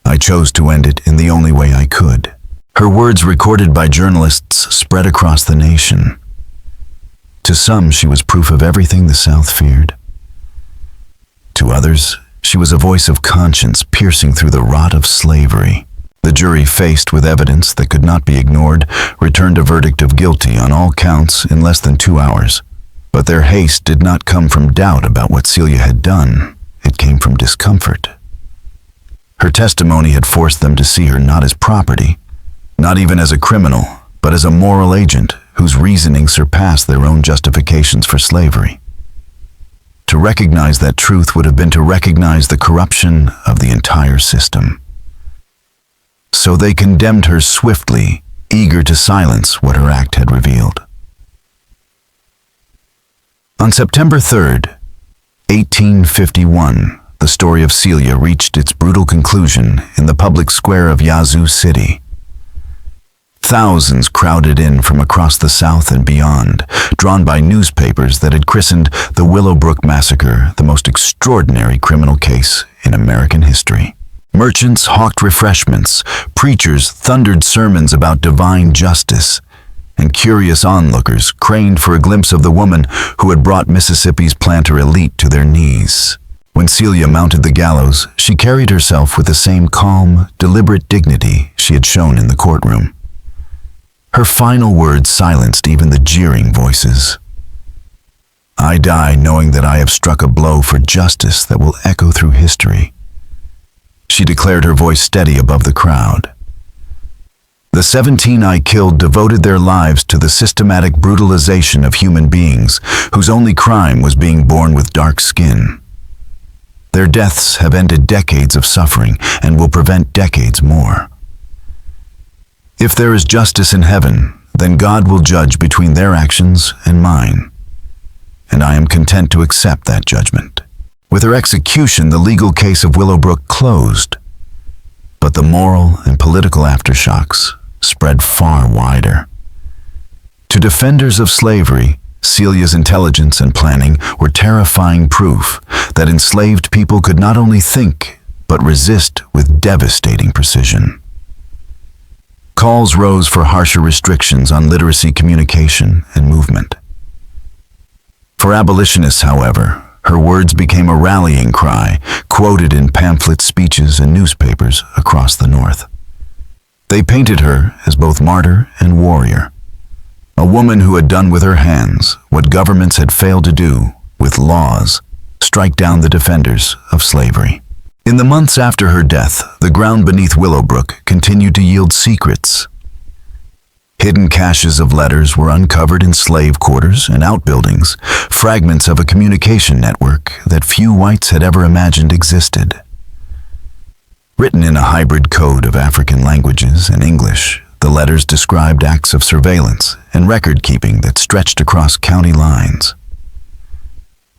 [SPEAKER 1] I chose to end it in the only way I could." Her words, recorded by journalists, spread across the nation. To some, she was proof of everything the South feared. To others, she was a voice of conscience piercing through the rot of slavery. The jury, faced with evidence that could not be ignored, returned a verdict of guilty on all counts in less than 2 hours. But their haste did not come from doubt about what Celia had done. It came from discomfort. Her testimony had forced them to see her not as property, not even as a criminal, but as a moral agent whose reasoning surpassed their own justifications for slavery. To recognize that truth would have been to recognize the corruption of the entire system. So they condemned her swiftly, eager to silence what her act had revealed. On September 3rd, 1851, the story of Celia reached its brutal conclusion in the public square of Yazoo City. Thousands crowded in from across the South and beyond, drawn by newspapers that had christened the Willowbrook Massacre the most extraordinary criminal case in American history. Merchants hawked refreshments, preachers thundered sermons about divine justice, and curious onlookers craned for a glimpse of the woman who had brought Mississippi's planter elite to their knees. When Celia mounted the gallows, she carried herself with the same calm, deliberate dignity she had shown in the courtroom. Her final words silenced even the jeering voices. "I die knowing that I have struck a blow for justice that will echo through history," she declared, her voice steady above the crowd. "The 17 I killed devoted their lives to the systematic brutalization of human beings whose only crime was being born with dark skin. Their deaths have ended decades of suffering and will prevent decades more. If there is justice in heaven, then God will judge between their actions and mine, and I am content to accept that judgment." With her execution, the legal case of Willowbrook closed, but the moral and political aftershocks spread far wider. To defenders of slavery, Celia's intelligence and planning were terrifying proof that enslaved people could not only think, but resist with devastating precision. Calls rose for harsher restrictions on literacy, communication, and movement. For abolitionists, however, her words became a rallying cry, quoted in pamphlet speeches and newspapers across the North. They painted her as both martyr and warrior, a woman who had done with her hands what governments had failed to do with laws: strike down the defenders of slavery. In the months after her death, the ground beneath Willowbrook continued to yield secrets. Hidden caches of letters were uncovered in slave quarters and outbuildings, fragments of a communication network that few whites had ever imagined existed. Written in a hybrid code of African languages and English, the letters described acts of surveillance and record-keeping that stretched across county lines.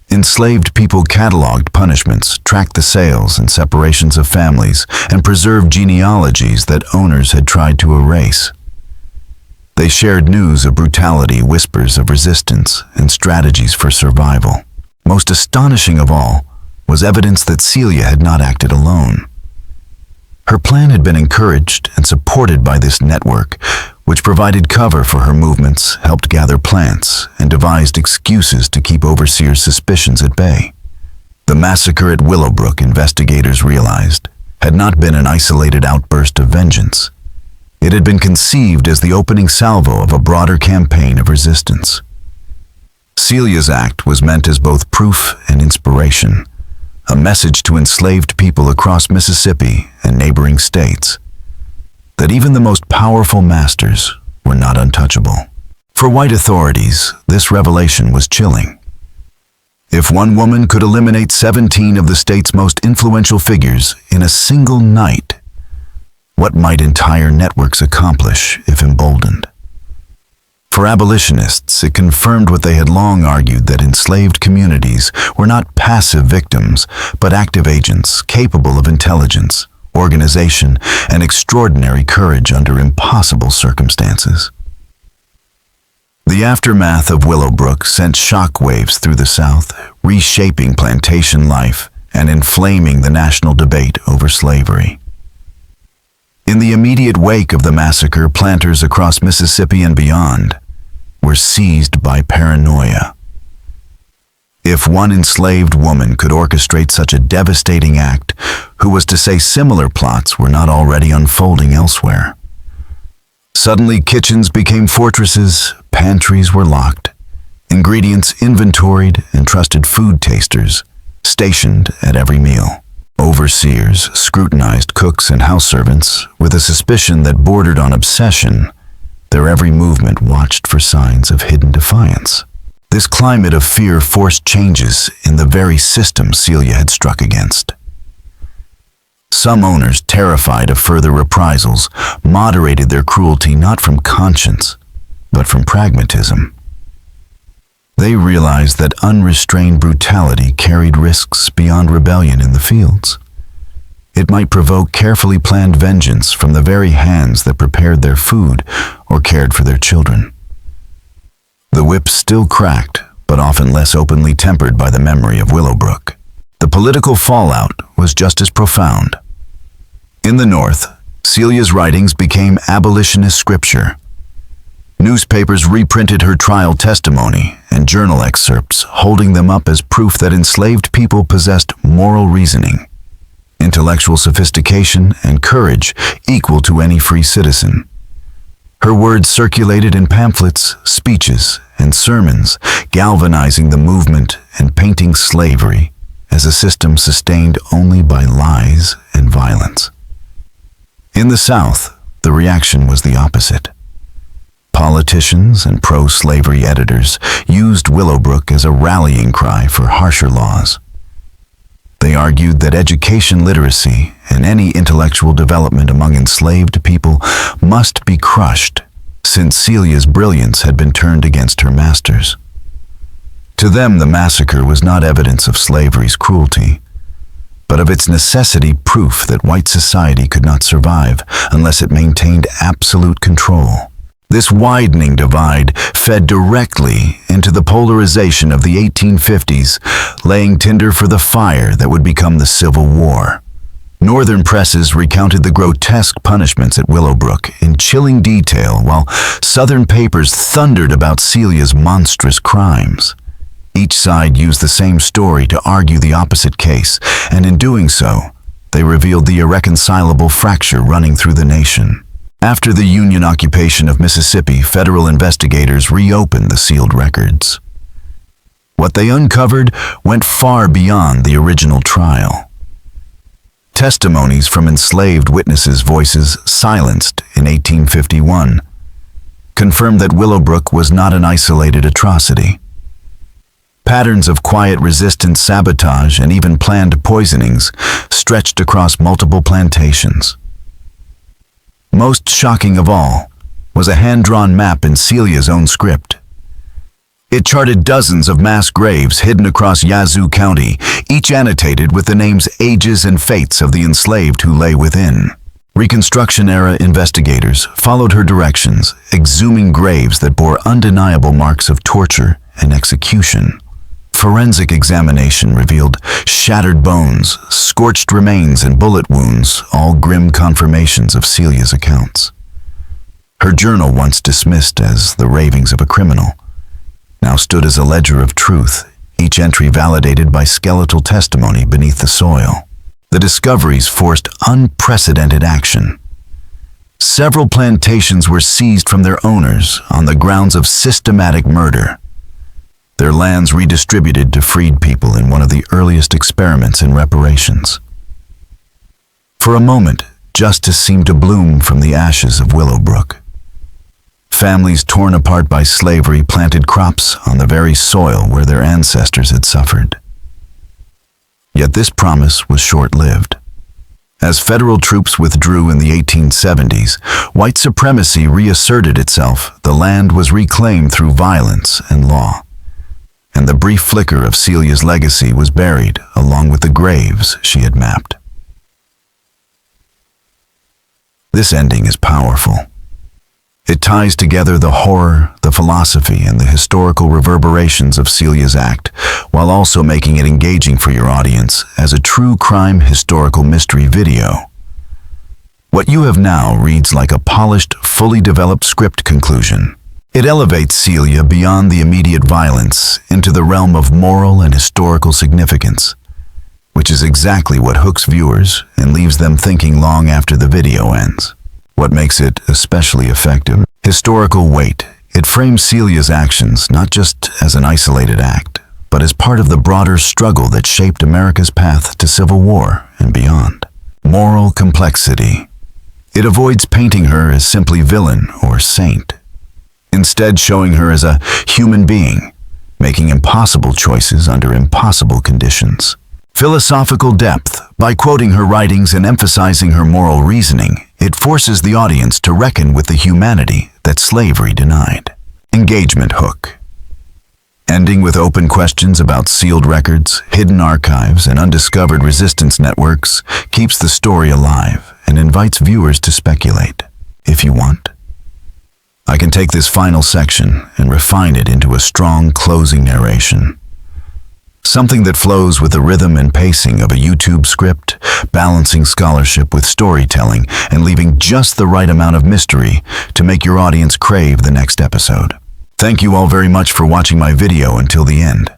[SPEAKER 1] Enslaved people cataloged punishments, tracked the sales and separations of families, and preserved genealogies that owners had tried to erase. They shared news of brutality, whispers of resistance, and strategies for survival. Most astonishing of all was evidence that Celia had not acted alone. Her plan had been encouraged and supported by this network, which provided cover for her movements, helped gather plants, and devised excuses to keep overseers' suspicions at bay. The massacre at Willowbrook, investigators realized, had not been an isolated outburst of vengeance. It had been conceived as the opening salvo of a broader campaign of resistance. Celia's act was meant as both proof and inspiration, a message to enslaved people across Mississippi and neighboring states that even the most powerful masters were not untouchable. For white authorities, this revelation was chilling. If one woman could eliminate 17 of the state's most influential figures in a single night, what might entire networks accomplish if emboldened? For abolitionists, it confirmed what they had long argued, that enslaved communities were not passive victims, but active agents capable of intelligence, organization, and extraordinary courage under impossible circumstances. The aftermath of Willowbrook sent shockwaves through the South, reshaping plantation life and inflaming the national debate over slavery. In the immediate wake of the massacre, planters across Mississippi and beyond were seized by paranoia. If one enslaved woman could orchestrate such a devastating act, who was to say similar plots were not already unfolding elsewhere? Suddenly, kitchens became fortresses, pantries were locked, ingredients inventoried, and trusted food tasters stationed at every meal. Overseers scrutinized cooks and house servants with a suspicion that bordered on obsession. Their every movement watched for signs of hidden defiance. This climate of fear forced changes in the very system Celia had struck against. Some owners, terrified of further reprisals, moderated their cruelty not from conscience, but from pragmatism. They realized that unrestrained brutality carried risks beyond rebellion in the fields. It might provoke carefully planned vengeance from the very hands that prepared their food or cared for their children. The whip still cracked, but often less openly tempered by the memory of Willowbrook. The political fallout was just as profound. In the North, Celia's writings became abolitionist scripture. Newspapers reprinted her trial testimony and journal excerpts, holding them up as proof that enslaved people possessed moral reasoning, intellectual sophistication, and courage equal to any free citizen. Her words circulated in pamphlets, speeches, and sermons, galvanizing the movement and painting slavery as a system sustained only by lies and violence. In the South, the reaction was the opposite. Politicians and pro-slavery editors used Willowbrook as a rallying cry for harsher laws. They argued that education literacy and any intellectual development among enslaved people must be crushed, since Celia's brilliance had been turned against her masters. To them, the massacre was not evidence of slavery's cruelty, but of its necessity proof that white society could not survive unless it maintained absolute control. This widening divide fed directly into the polarization of the 1850s, laying tinder for the fire that would become the Civil War. Northern presses recounted the grotesque punishments at Willowbrook in chilling detail, while Southern papers thundered about Celia's monstrous crimes. Each side used the same story to argue the opposite case, and in doing so, they revealed the irreconcilable fracture running through the nation. After the Union occupation of Mississippi, federal investigators reopened the sealed records. What they uncovered went far beyond the original trial. Testimonies from enslaved witnesses' voices silenced in 1851 confirmed that Willowbrook was not an isolated atrocity. Patterns of quiet resistance, sabotage, and even planned poisonings stretched across multiple plantations. Most shocking of all was a hand-drawn map in Celia's own script. It charted dozens of mass graves hidden across Yazoo County, each annotated with the names, ages, and fates of the enslaved who lay within. Reconstruction-era investigators followed her directions, exhuming graves that bore undeniable marks of torture and execution. Forensic examination revealed shattered bones, scorched remains, and bullet wounds, all grim confirmations of Celia's accounts. Her journal, once dismissed as the ravings of a criminal, now stood as a ledger of truth, each entry validated by skeletal testimony beneath the soil. The discoveries forced unprecedented action. Several plantations were seized from their owners on the grounds of systematic murder. Their lands redistributed to freed people in one of the earliest experiments in reparations. For a moment, justice seemed to bloom from the ashes of Willowbrook. Families torn apart by slavery planted crops on the very soil where their ancestors had suffered. Yet this promise was short-lived. As federal troops withdrew in the 1870s, white supremacy reasserted itself. The land was reclaimed through violence and law, and the brief flicker of Celia's legacy was buried along with the graves she had mapped. This ending is powerful. It ties together the horror, the philosophy, and the historical reverberations of Celia's act, while also making it engaging for your audience as a true crime historical mystery video. What you have now reads like a polished, fully developed script conclusion. It elevates Celia beyond the immediate violence into the realm of moral and historical significance, which is exactly what hooks viewers and leaves them thinking long after the video ends. What makes it especially effective? Historical weight. It frames Celia's actions not just as an isolated act, but as part of the broader struggle that shaped America's path to civil war and beyond. Moral complexity. It avoids painting her as simply villain or saint, instead showing her as a human being, making impossible choices under impossible conditions. Philosophical depth. By quoting her writings and emphasizing her moral reasoning, it forces the audience to reckon with the humanity that slavery denied. Engagement hook. Ending with open questions about sealed records, hidden archives, and undiscovered resistance networks keeps the story alive and invites viewers to speculate, if you want. I can take this final section and refine it into a strong closing narration. Something that flows with the rhythm and pacing of a YouTube script, balancing scholarship with storytelling and leaving just the right amount of mystery to make your audience crave the next episode. Thank you all very much for watching my video until the end.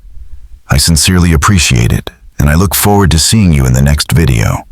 [SPEAKER 1] I sincerely appreciate it, and I look forward to seeing you in the next video.